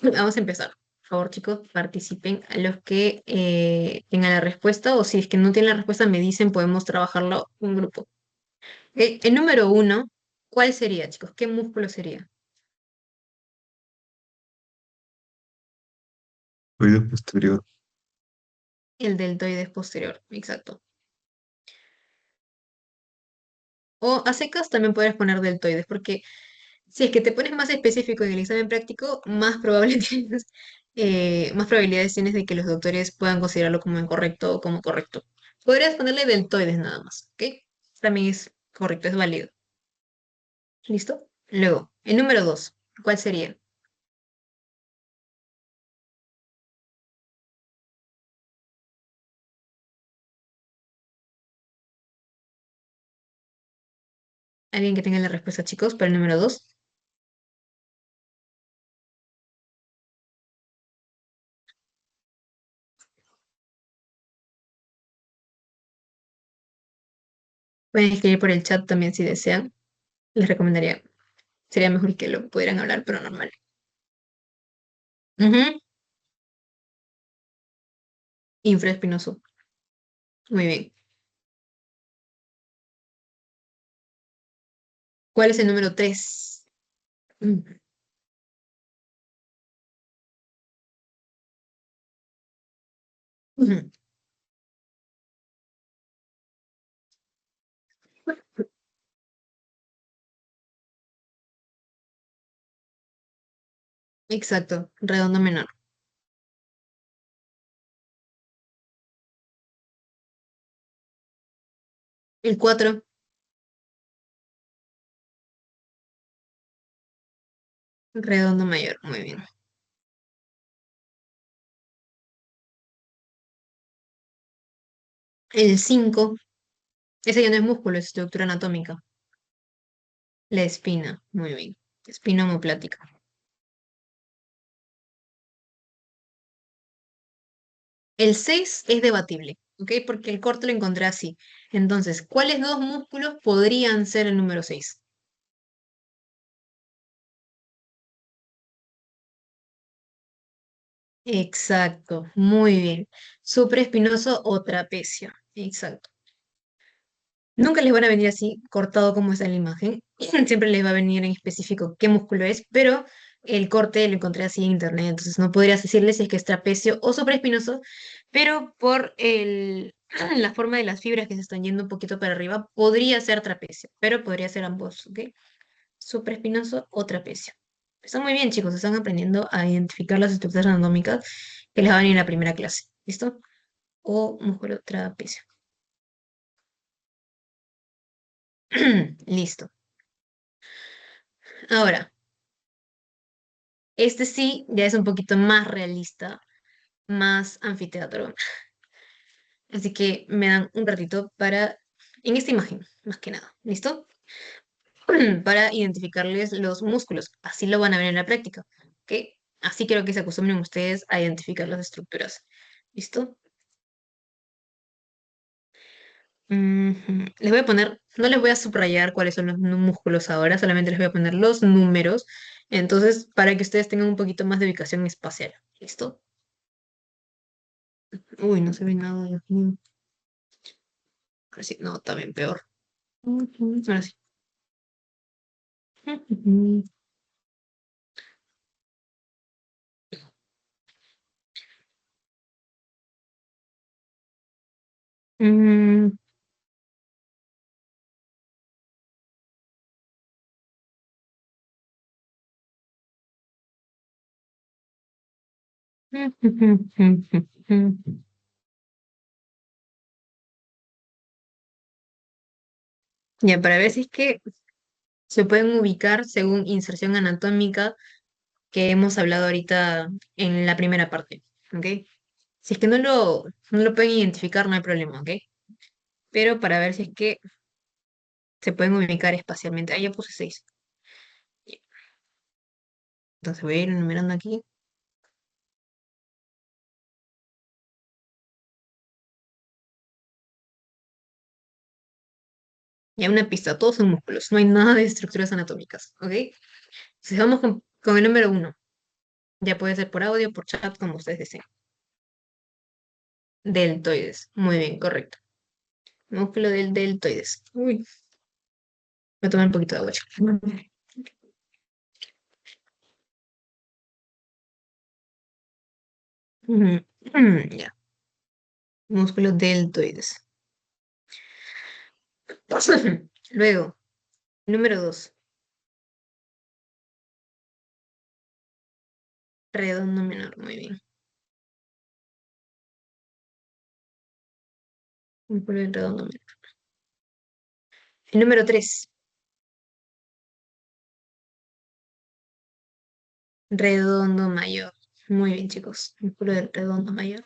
vamos a empezar. Por favor, chicos, participen a los que tengan la respuesta, o si es que no tienen la respuesta, me dicen, podemos trabajarlo en grupo. El número uno, ¿cuál sería, chicos? ¿Qué músculo sería? Oído posterior. El deltoides posterior, exacto. O a secas también puedes poner deltoides, porque si es que te pones más específico en el examen práctico, más probable tienes, más probabilidades tienes de que los doctores puedan considerarlo como incorrecto o como correcto. Podrías ponerle deltoides nada más, ¿ok? También es correcto, es válido. ¿Listo? Luego, el número dos, ¿cuál sería? ¿Alguien que tenga la respuesta, chicos, para el número dos? Pueden escribir por el chat también si desean. Les recomendaría, sería mejor que lo pudieran hablar, pero normal. Ujú. Infraespinoso. Muy bien. ¿Cuál es el número tres? Ujú. Exacto, redondo menor. El 4, redondo mayor. Muy bien. El 5, ese ya no es músculo, es estructura anatómica. La espina. Muy bien. Espina homoplática. El 6 es debatible, ¿ok? Porque el corte lo encontré así. Entonces, ¿cuáles dos músculos podrían ser el número 6? Exacto, muy bien. Supraespinoso o trapecio. Exacto. Nunca les van a venir así cortado como está en la imagen. Siempre les va a venir en específico qué músculo es, pero el corte lo encontré así en internet, entonces no podrías decirles si es que es trapecio o supraespinoso, pero por la forma de las fibras que se están yendo un poquito para arriba, podría ser trapecio, pero podría ser ambos, ¿ok? Supraespinoso o trapecio. Está muy bien, chicos, están aprendiendo a identificar las estructuras anatómicas que les van a venir en la primera clase, ¿listo? O músculo trapecio. Listo. Ahora, este sí ya es un poquito más realista, más anfiteatro. Así que me dan un ratito para, en esta imagen, más que nada, ¿listo? Para identificarles los músculos. Así lo van a ver en la práctica, ¿ok? Así quiero que se acostumbren ustedes a identificar las estructuras. ¿Listo? Les voy a poner, no les voy a subrayar cuáles son los músculos ahora, solamente les voy a poner los números. Entonces, para que ustedes tengan un poquito más de ubicación espacial. ¿Listo? Uy, no se ve nada, Dios mío. Ahora sí, no, también peor. Ahora sí. Ya, para ver si es que se pueden ubicar según inserción anatómica que hemos hablado ahorita en la primera parte, ¿ok? Si es que no lo pueden identificar, no hay problema, ¿ok? Pero para ver si es que se pueden ubicar espacialmente. Ahí ya puse 6. Entonces voy a ir enumerando aquí. Ya una pista, todos son músculos, no hay nada de estructuras anatómicas, ¿ok? Entonces vamos con el número uno. Ya puede ser por audio, por chat, como ustedes deseen. Deltoides. Muy bien, correcto. Músculo del deltoides. Uy, voy a tomar un poquito de agua, chicos. Ujú, ya. Músculo deltoides. Luego, número dos. Redondo menor. Muy bien. Músculo del redondo menor. El número tres. Redondo mayor. Muy bien, chicos. Músculo del redondo mayor.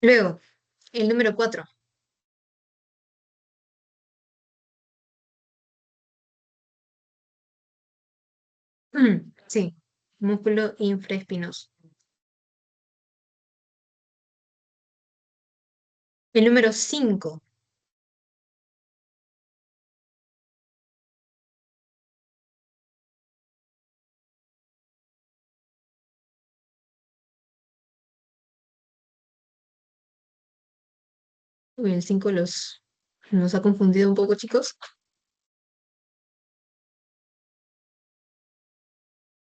Luego, el número cuatro. Sí, músculo infraespinoso. El número 5. Uy, el 5 nos ha confundido un poco, chicos.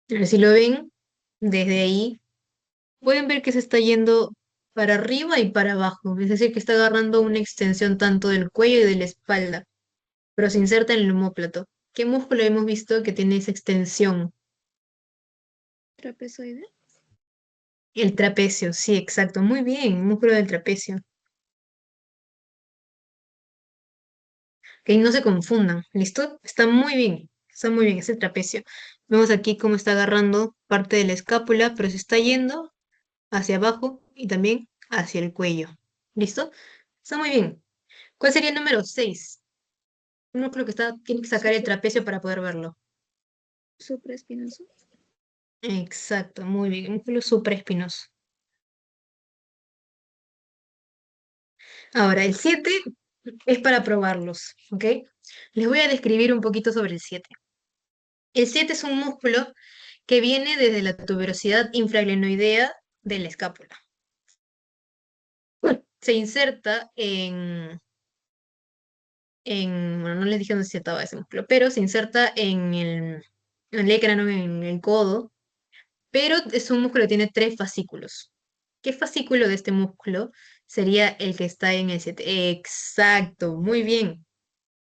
A ver si lo ven desde ahí. Pueden ver que se está yendo para arriba y para abajo. Es decir, que está agarrando una extensión tanto del cuello y de la espalda, pero se inserta en el omóplato. ¿Qué músculo hemos visto que tiene esa extensión? Trapezoide. El trapecio, sí, exacto. Muy bien, músculo del trapecio. Que no se confundan, ¿listo? Está muy bien, está muy bien, es el trapecio. Vemos aquí cómo está agarrando parte de la escápula, pero se está yendo hacia abajo y también hacia el cuello. ¿Listo? Está muy bien. ¿Cuál sería el número 6? Uno creo que tiene que sacar el trapecio para poder verlo. Supraespinoso. Exacto, muy bien. Músculo supraespinoso. Ahora, el 7 es para probarlos, ¿ok? Les voy a describir un poquito sobre el 7. El 7 es un músculo que viene desde la tuberosidad infraglenoidea de la escápula. Se inserta bueno, no les dije dónde se insertaba ese músculo, pero se inserta en el écrano, en el codo, pero es un músculo que tiene tres fascículos. ¿Qué fascículo de este músculo sería el que está en el 7? Exacto, muy bien.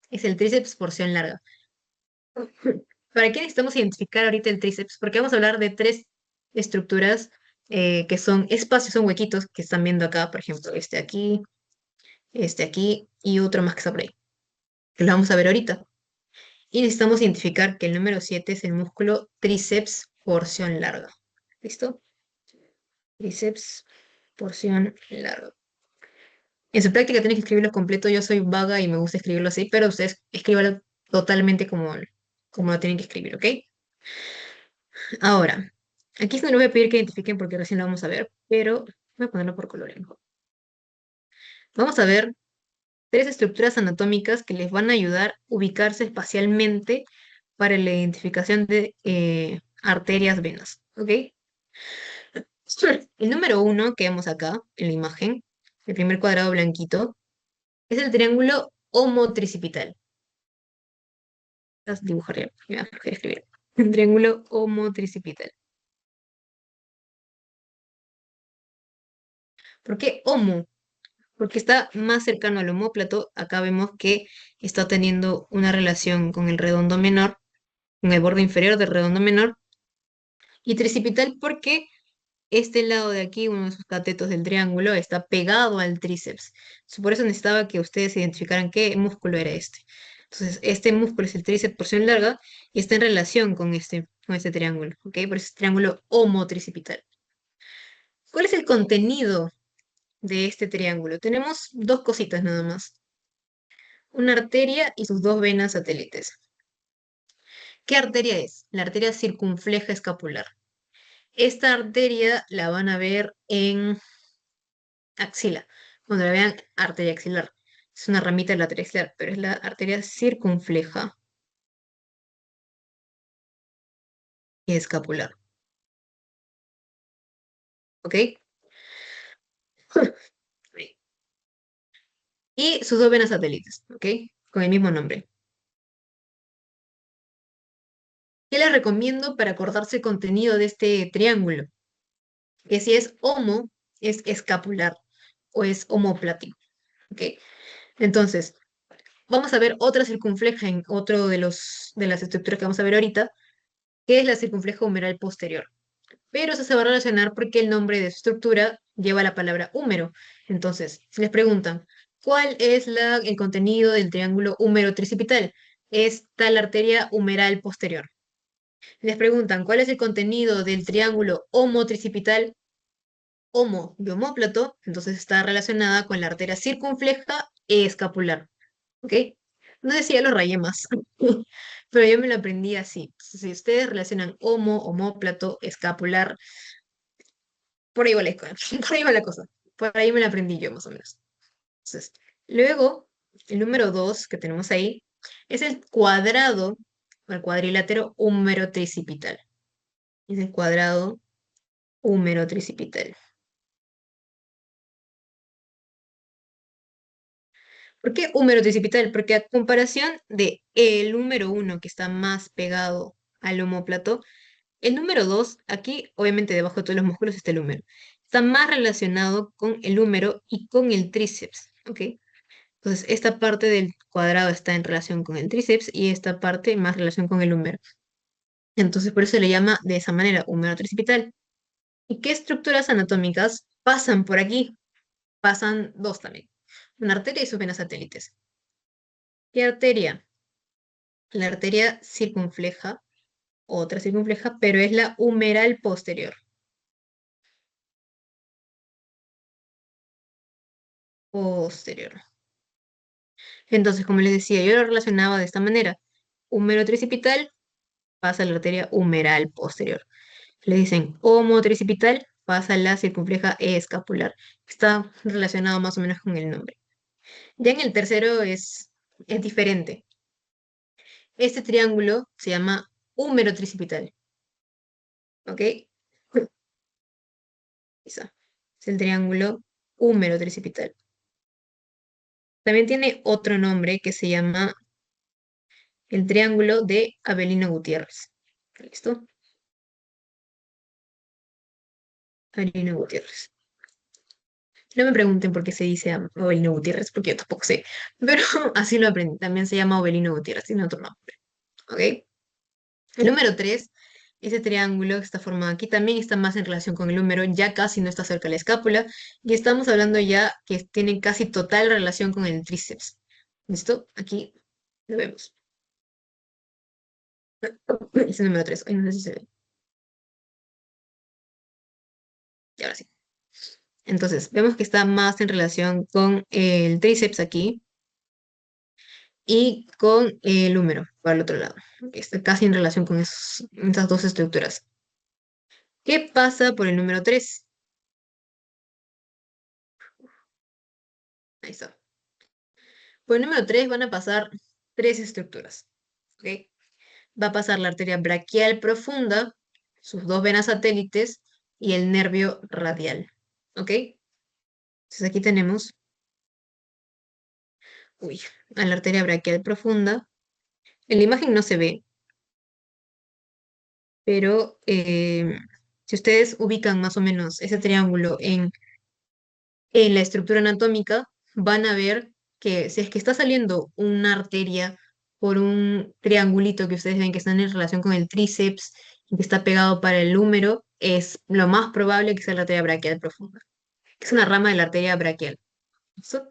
Es el tríceps porción larga. ¿Para qué necesitamos identificar ahorita el tríceps? Porque vamos a hablar de tres estructuras que son espacios, son huequitos que están viendo acá, por ejemplo, este aquí y otro más que está por ahí, que lo vamos a ver ahorita. Y necesitamos identificar que el número 7 es el músculo tríceps porción larga. ¿Listo? Tríceps porción larga. En su práctica tienen que escribirlo completo. Yo soy vaga y me gusta escribirlo así, pero ustedes escríbanlo totalmente como lo tienen que escribir, ¿ok? Ahora, aquí sí no les voy a pedir que identifiquen porque recién lo vamos a ver, pero voy a ponerlo por colores mejor. Vamos a ver tres estructuras anatómicas que les van a ayudar a ubicarse espacialmente para la identificación de arterias, venas, ¿ok? El número uno que vemos acá en la imagen, el primer cuadrado blanquito, es el triángulo homotricipital. Voy a dibujar ya, me voy a escribir. Un triángulo homotricipital. ¿Por qué homo? Porque está más cercano al omóplato. Acá vemos que está teniendo una relación con el redondo menor, con el borde inferior del redondo menor, y tricipital porque este lado de aquí, uno de sus catetos del triángulo, está pegado al tríceps. Por eso necesitaba que ustedes identificaran qué músculo era este. Entonces, este músculo es el tríceps porción larga y está en relación con este triángulo, ¿ok? Por eso es triángulo homotricipital. ¿Cuál es el contenido de este triángulo? Tenemos dos cositas nada más. una arteria y sus dos venas satélites. ¿Qué arteria es? La arteria circunfleja escapular. Esta arteria la van a ver en axila. Cuando la vean, arteria axilar. Es una ramita de la arteria axilar, pero es la arteria circunfleja escapular. ¿Ok? Y sus dos venas satélites, ¿ok? Con el mismo nombre. ¿Qué les recomiendo para acordarse el contenido de este triángulo? Que si es homo, es escapular o es homoplático, ¿ok? Entonces, vamos a ver otra circunfleja en otro de las estructuras que vamos a ver ahorita, que es la circunfleja humeral posterior. Pero eso se va a relacionar porque el nombre de su estructura lleva la palabra húmero. Entonces, si les preguntan, ¿cuál es el contenido del triángulo húmero tricipital? Es tal arteria humeral posterior. Les preguntan, ¿cuál es el contenido del triángulo homotricipital? Homo de omóplato, entonces está relacionada con la arteria circunfleja e escapular. ¿Ok? No sé si ya lo rayé más, pero yo me lo aprendí así. Si ustedes relacionan homo, omóplato, escapular, por ahí va la cosa. Por ahí va la cosa. Por ahí me la aprendí yo, más o menos. Entonces, luego, el número 2 que tenemos ahí es el cuadrado, o el cuadrilátero húmero tricipital. Es el cuadrado húmero tricipital. ¿Por qué húmero tricipital? Porque a comparación de el número 1 que está más pegado al omóplato, el número 2 aquí obviamente debajo de todos los músculos está el húmero. Está más relacionado con el húmero y con el tríceps, ¿ok? Entonces, esta parte del cuadrado está en relación con el tríceps y esta parte más relación con el húmero. Entonces, por eso se le llama de esa manera húmero tricipital. ¿Y qué estructuras anatómicas pasan por aquí? Pasan dos también. Una arteria y sus venas satélites. ¿Qué arteria? La arteria circunfleja, otra circunfleja, pero es la humeral posterior. Posterior. Entonces, como les decía, yo lo relacionaba de esta manera. Húmero tricipital pasa a la arteria humeral posterior. Le dicen homotricipital, pasa a la circunfleja escapular. Está relacionado más o menos con el nombre. Ya en el tercero es diferente. Este triángulo se llama húmero tricipital. ¿Ok? Esa. Es el triángulo húmero tricipital. También tiene otro nombre que se llama el triángulo de Avelino Gutiérrez. ¿Listo? Avelino Gutiérrez. No me pregunten por qué se dice Avelino Gutiérrez, porque yo tampoco sé. Pero así lo aprendí. También se llama Avelino Gutiérrez, tiene otro nombre. ¿Ok? El número 3, ese triángulo que está formado aquí, también está más en relación con el húmero, ya casi no está cerca de la escápula, y estamos hablando ya que tienen casi total relación con el tríceps. ¿Listo? Aquí lo vemos. Es el número 3. Ay, no sé si se ve. Y ahora sí. Entonces, vemos que está más en relación con el tríceps aquí y con el húmero, para el otro lado. Que está casi en relación con esas dos estructuras. ¿Qué pasa por el número 3? Ahí está. Por el número 3 van a pasar tres estructuras. ¿Ok? Va a pasar la arteria braquial profunda, sus dos venas satélites y el nervio radial. ¿Ok? Entonces aquí tenemos, uy, a la arteria braquial profunda. En la imagen no se ve, pero si ustedes ubican más o menos ese triángulo en la estructura anatómica, van a ver que si es que está saliendo una arteria por un triangulito que ustedes ven que está en relación con el tríceps y que está pegado para el húmero, es lo más probable que sea la arteria braquial profunda, que es una rama de la arteria braquial. ¿Listo?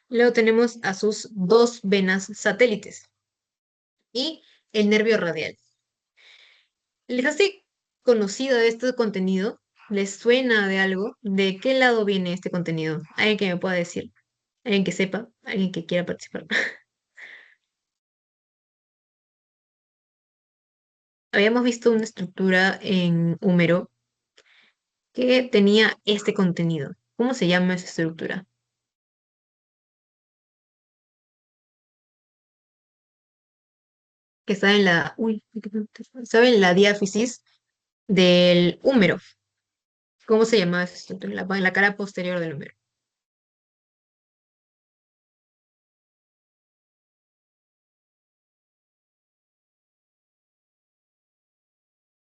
Luego tenemos a sus dos venas satélites y el nervio radial. ¿Les hace conocido este contenido? ¿Les suena de algo? ¿De qué lado viene este contenido? ¿Alguien que me pueda decir? ¿Alguien que sepa? ¿Alguien que quiera participar? habíamos visto una estructura en húmero que tenía este contenido. ¿Cómo se llama esa estructura? Que está en la, uy, estaba en la diáfisis del húmero. ¿Cómo se llamaba esa estructura? En la cara posterior del húmero.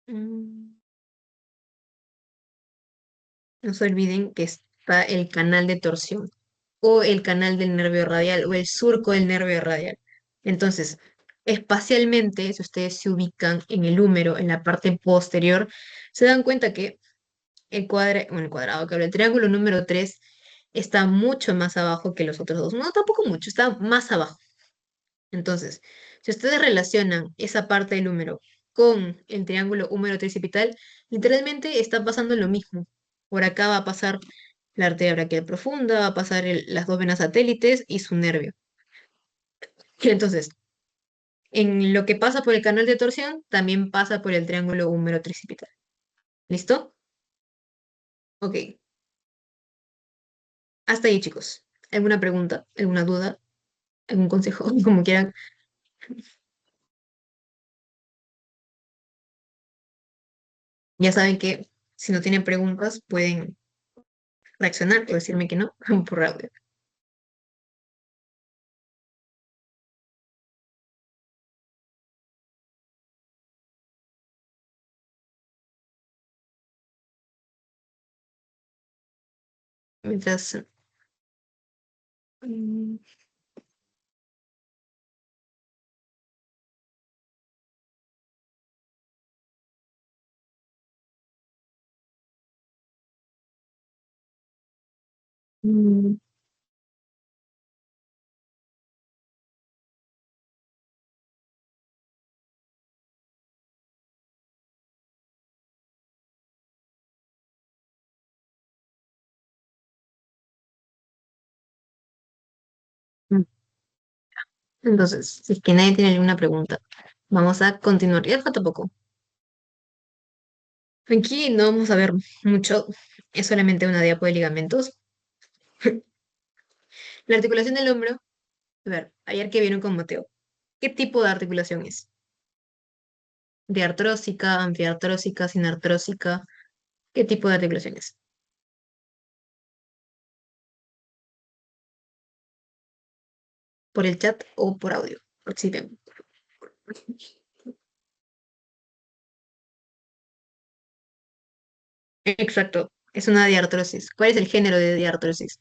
Mm, No se olviden que está el canal de torsión o el canal del nervio radial o el surco del nervio radial. Entonces, espacialmente, si ustedes se ubican en el húmero, en la parte posterior, se dan cuenta que el cuadrado, que habla, el triángulo número 3 está mucho más abajo que los otros dos. No, tampoco mucho, está más abajo. Entonces, si ustedes relacionan esa parte del húmero con el triángulo húmero tricipital, literalmente está pasando lo mismo. Por acá va a pasar la arteria braquial profunda, va a pasar las dos venas satélites y su nervio. Entonces, en lo que pasa por el canal de torsión, también pasa por el triángulo húmero tricipital. ¿Listo? Ok. Hasta ahí, chicos. ¿Alguna pregunta? ¿Alguna duda? ¿Algún consejo? Como quieran. Ya saben que si no tienen preguntas, pueden reaccionar o decirme que no por audio. Mientras... mm, mm, mm. Entonces, si es que nadie tiene ninguna pregunta, vamos a continuar. Ya falta poco. Aquí no vamos a ver mucho, es solamente una diapo de ligamentos. La articulación del hombro, a ver, ayer que vieron con Mateo, ¿qué tipo de articulación es? ¿Diartrósica, anfiartrósica, sinartrósica? ¿Qué tipo de articulación es? ¿Por el chat o por audio? Participen. Exacto, es una diartrosis. ¿Cuál es el género de diartrosis?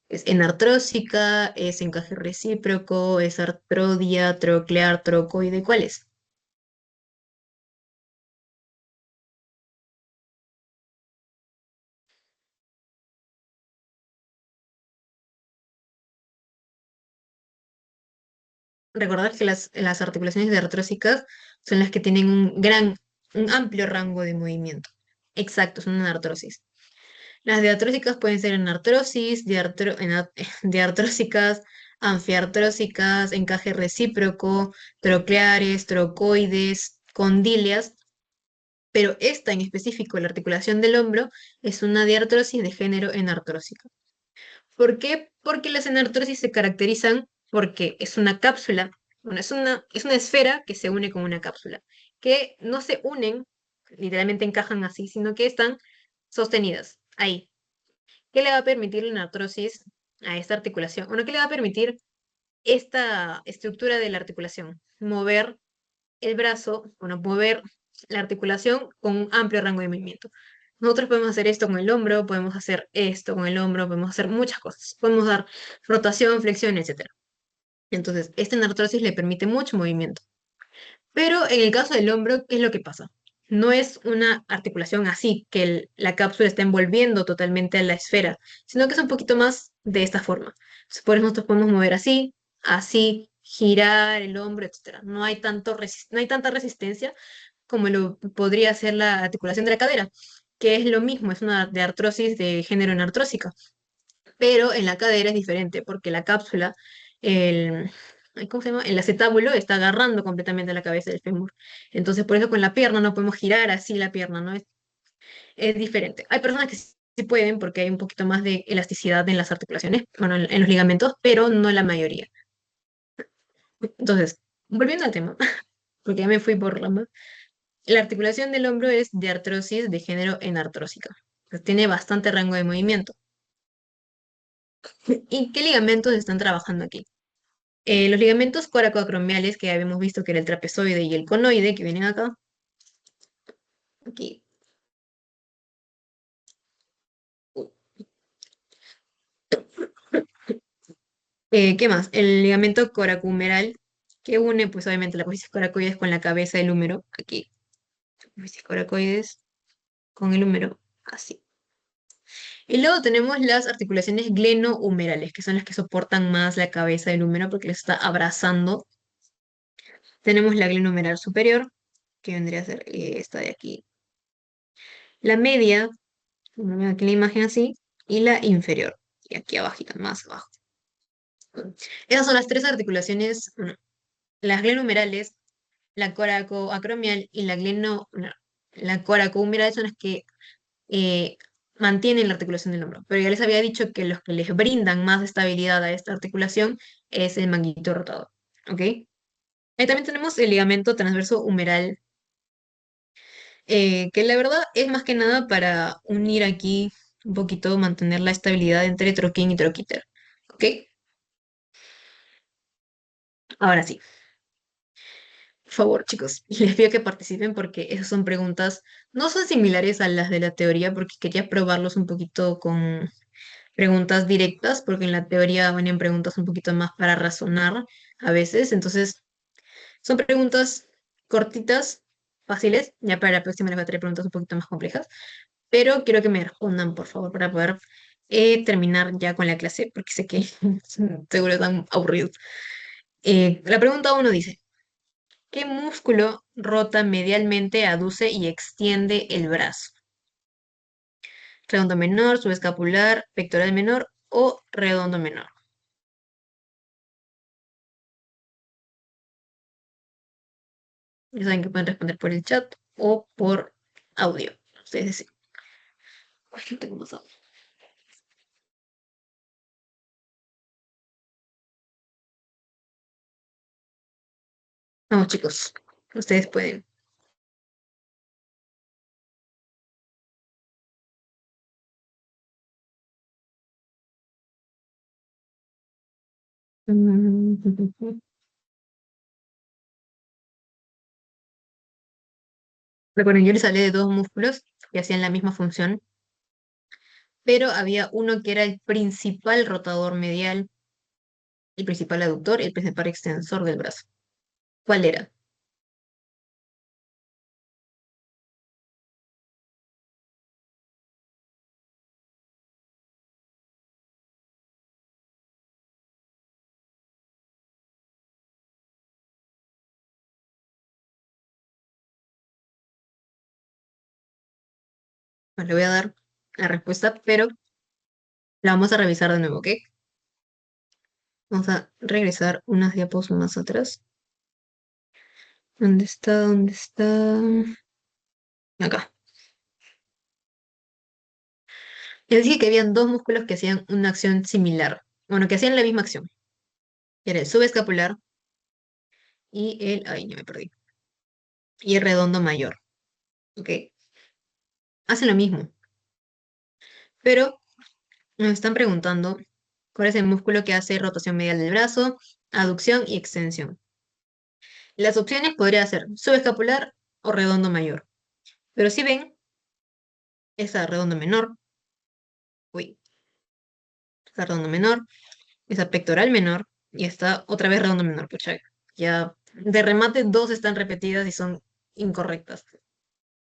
¿Es enartrósica? ¿Es encaje recíproco? ¿Es artrodia, troclear, trocoide? ¿Cuál es? Recordar que las articulaciones diartrósicas son las que tienen un amplio rango de movimiento. Exacto, son una artrosis. Las diartrósicas pueden ser enartrosis, diartrósicas, anfiartrósicas, encaje recíproco, trocleares, trocoides, condilias, pero esta en específico, la articulación del hombro, es una diartrosis de género enartrósico. ¿Por qué? Porque las enartrosis se caracterizan porque es una cápsula, bueno, es una esfera que se une con una cápsula, que no se unen, literalmente encajan así, sino que están sostenidas ahí. ¿Qué le va a permitir la enartrosis a esta articulación? Bueno, ¿qué le va a permitir esta estructura de la articulación? Mover el brazo, bueno, mover la articulación con un amplio rango de movimiento. Nosotros podemos hacer esto con el hombro, podemos hacer esto con el hombro, podemos hacer muchas cosas. Podemos dar rotación, flexión, etcétera. Entonces, esta artrosis le permite mucho movimiento. Pero en el caso del hombro, ¿qué es lo que pasa? No es una articulación así, que la cápsula está envolviendo totalmente a la esfera, sino que es un poquito más de esta forma. Entonces, por eso nosotros podemos mover así, así, girar el hombro, etcétera. No hay tanta resistencia como lo podría ser la articulación de la cadera, que es lo mismo, es una de artrosis de género enartrósica, pero en la cadera es diferente, porque la cápsula, ¿cómo se llama? El acetábulo está agarrando completamente la cabeza del fémur. Entonces, por eso con la pierna no podemos girar así la pierna, ¿no? Es diferente. Hay personas que sí pueden porque hay un poquito más de elasticidad en las articulaciones, bueno, en los ligamentos, pero no la mayoría. Entonces, volviendo al tema, porque ya me fui por ramas, la articulación del hombro es de artrosis de género enartrósica. Pues tiene bastante rango de movimiento. ¿Y qué ligamentos están trabajando aquí? Los ligamentos coracoacromiales, que habíamos visto que era el trapezoide y el conoide, que vienen acá. Aquí. ¿Qué más? El ligamento coracumeral, que une, pues obviamente, la apófisis coracoides con la cabeza del húmero. Aquí. Apófisis coracoides con el húmero. Así. Y luego tenemos las articulaciones glenohumerales, que son las que soportan más la cabeza del húmero porque les está abrazando. Tenemos la glenohumeral superior, que vendría a ser esta de aquí. La media, como ven aquí en la imagen así, y la inferior, y aquí abajito, más abajo. Esas son las tres articulaciones, bueno, las glenohumerales, la coracoacromial y no, la coracohumeral son las que eh, mantienen la articulación del hombro. Pero ya les había dicho que los que les brindan más estabilidad a esta articulación es el manguito rotador. ¿Ok? Ahí también tenemos el ligamento transverso humeral, que la verdad es más que nada para unir aquí un poquito, mantener la estabilidad entre troquín y troquíter. ¿Ok? Ahora sí. Por favor, chicos, les pido que participen porque esas son preguntas, no son similares a las de la teoría, porque quería probarlos un poquito con preguntas directas, porque en la teoría venían preguntas un poquito más para razonar a veces. Entonces, son preguntas cortitas, fáciles. Ya para la próxima les voy a traer preguntas un poquito más complejas, pero quiero que me respondan, por favor, para poder terminar ya con la clase, porque sé que seguro están aburridos. La pregunta uno dice, ¿qué músculo rota medialmente, aduce y extiende el brazo? ¿Redondo menor, subescapular, pectoral menor o redondo menor? Ya saben que pueden responder por el chat o por audio. Ustedes deciden. Ay, no tengo más audio. Vamos, chicos. Ustedes pueden. Recuerden, yo les hablé de dos músculos que hacían la misma función, pero había uno que era el principal rotador medial, el principal aductor y el principal extensor del brazo. ¿Cuál era? Pues le voy a dar la respuesta, pero la vamos a revisar de nuevo, ¿ok? Vamos a regresar unas diapos más atrás. ¿Dónde está? ¿Dónde está? Acá. Les dije que habían dos músculos que hacían una acción similar. Bueno, que hacían la misma acción. Era el subescapular y el... Ay, ya me perdí. Y el redondo mayor. ¿Ok? Hacen lo mismo. Pero nos están preguntando cuál es el músculo que hace rotación medial del brazo, aducción y extensión. Las opciones podrían ser subescapular o redondo mayor. Pero si ven, esa redondo menor, uy, esa redondo menor, esa pectoral menor y esta otra vez redondo menor. Pucha, ya de remate dos están repetidas y son incorrectas.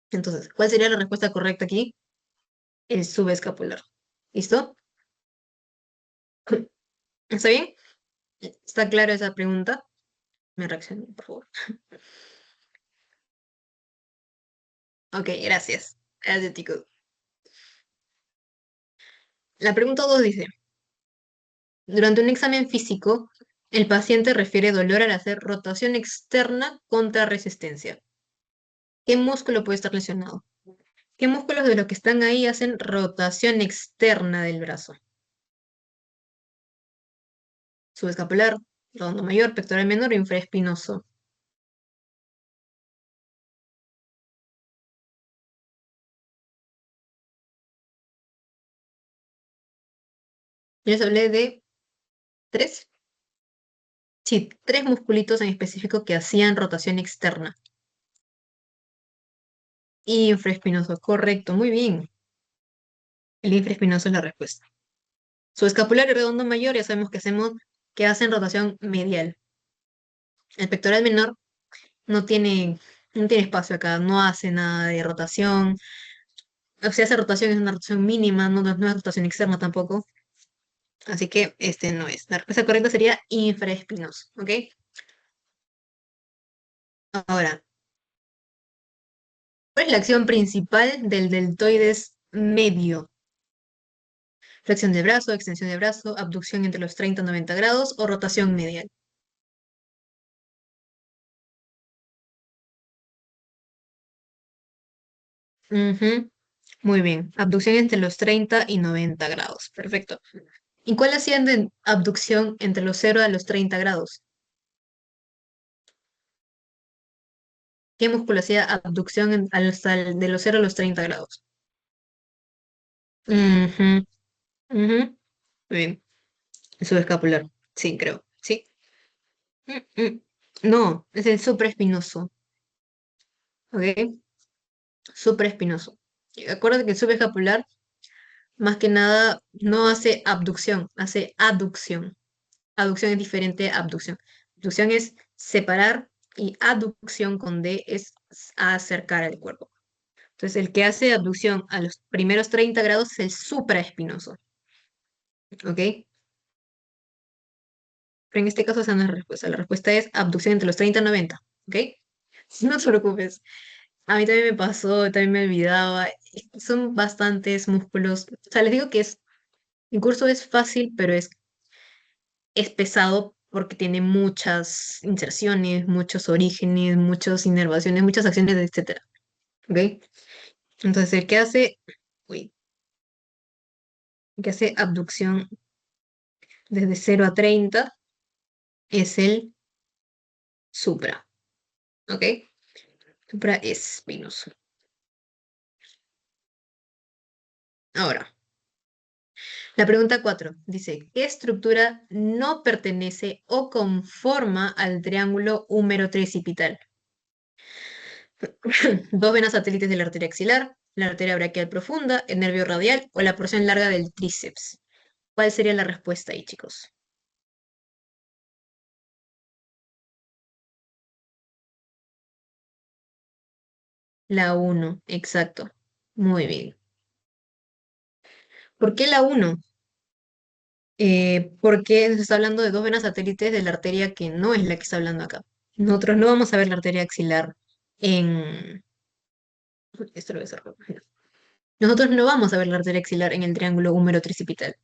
Entonces, ¿cuál sería la respuesta correcta aquí? El subescapular. ¿Listo? ¿Está bien? ¿Está claro esa pregunta? Me reaccionen, por favor. Ok, gracias. Gracias, chicos. La pregunta 2 dice, durante un examen físico, El paciente refiere dolor al hacer rotación externa contra resistencia. ¿Qué músculo puede estar lesionado? ¿Qué músculos de los que están ahí hacen rotación externa del brazo? Subescapular, redondo mayor, pectoral menor o infraespinoso. Yo les hablé de tres. Sí, tres musculitos en específico que hacían rotación externa. Infraespinoso, correcto, muy bien. El infraespinoso es la respuesta. Subescapular y redondo mayor, ya sabemos que hacen rotación medial. El pectoral menor no tiene, no tiene espacio acá, no hace nada de rotación. O sea, hace rotación es una rotación mínima, no es rotación externa tampoco. Así que este no es. La respuesta correcta sería infraespinoso, ¿ok? Ahora, ¿cuál es la acción principal del deltoides medio? Flexión de brazo, extensión de brazo, abducción entre los 30 y 90 grados o rotación medial. Ujú, muy bien. Abducción entre los 30 y 90 grados. Perfecto. ¿Y cuál hacían de abducción entre los 0 a los 30 grados? ¿Qué músculo hacía abducción de los 0 a los 30 grados? Ujú, ujú, muy bien. Subescapular. Sí, creo. Sí. Mm. No, es el supraespinoso. ¿Ok? Supraespinoso. Y acuérdate que el subescapular, más que nada, no hace abducción, hace aducción. Aducción es diferente a abducción. Abducción es separar y aducción con D es acercar al cuerpo. Entonces, el que hace abducción a los primeros 30 grados es el supraespinoso. ¿Ok? Pero en este caso esa no es la respuesta. La respuesta es abducción entre los 30 y 90. ¿Ok? No te preocupes. A mí también me pasó, también me olvidaba. Son bastantes músculos. O sea, les digo que el curso es fácil, pero es pesado porque tiene muchas inserciones, muchos orígenes, muchas inervaciones, muchas acciones, etcétera. ¿Ok? Entonces, uy, el que hace abducción desde 0 a 30 es el supra. ¿Ok? Supraespinoso. Ahora, la pregunta 4 dice, ¿qué estructura no pertenece o conforma al triángulo húmero tricipital? Dos venas satélites de la arteria axilar, la arteria braquial profunda, el nervio radial o la porción larga del tríceps. ¿Cuál sería la respuesta ahí, chicos? La uno, exacto. Muy bien. ¿Por qué la uno? Porque se está hablando de dos venas satélites de la arteria que no es la que está hablando acá. Nosotros no vamos a ver la arteria axilar en... Esto lo voy a hacer rápido. Nosotros no vamos a ver la arteria axilar en el triángulo húmero tricipital.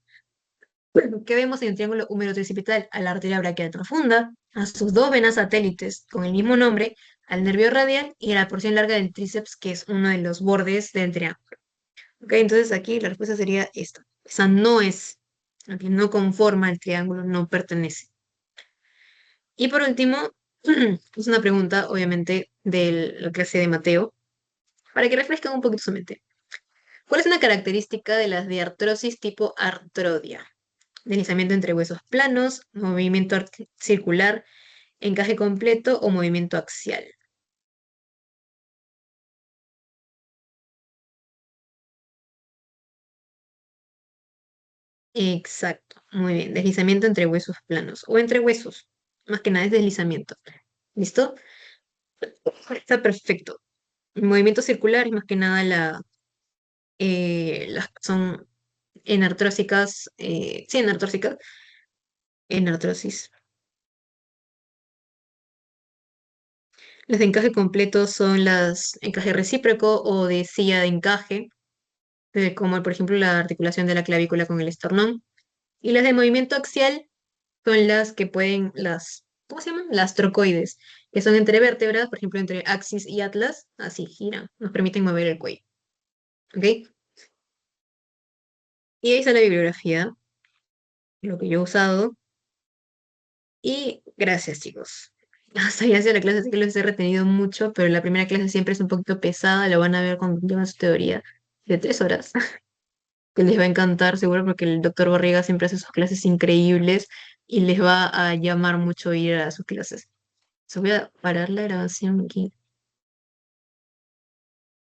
¿Qué vemos en el triángulo húmero tricipital? A la arteria braquial profunda, a sus dos venas satélites con el mismo nombre, al nervio radial y a la porción larga del tríceps, que es uno de los bordes del triángulo. ¿Ok? Entonces aquí la respuesta sería esta. Esa no es, ok, no conforma el triángulo, no pertenece. Y por último, es una pregunta, obviamente, de la clase de Mateo, para que refresquen un poquito su mente. ¿Cuál es una característica de las de artrosis tipo artrodia? Deslizamiento entre huesos planos, movimiento circular, encaje completo o movimiento axial. Exacto, muy bien. Deslizamiento entre huesos planos o entre huesos. Más que nada es deslizamiento. ¿Listo? Está perfecto. Movimiento circular es más que nada las son enartrósicas, sí, enartrósicas, enartrosis. Las de encaje completo son las encaje recíproco o de silla de encaje, como por ejemplo la articulación de la clavícula con el esternón. Y las de movimiento axial son las que pueden, ¿cómo se llaman? Las trocoides, que son entre vértebras, por ejemplo, entre axis y atlas, así giran, nos permiten mover el cuello, ¿ok? Y ahí está la bibliografía, lo que yo he usado, y gracias, chicos. Hasta ya sea la clase, así que los he retenido mucho, pero la primera clase siempre es un poquito pesada, lo van a ver cuando llevan su teoría de 3 horas, que les va a encantar seguro porque el doctor Barriga siempre hace sus clases increíbles y les va a llamar mucho ir a sus clases. So, voy a parar la grabación aquí.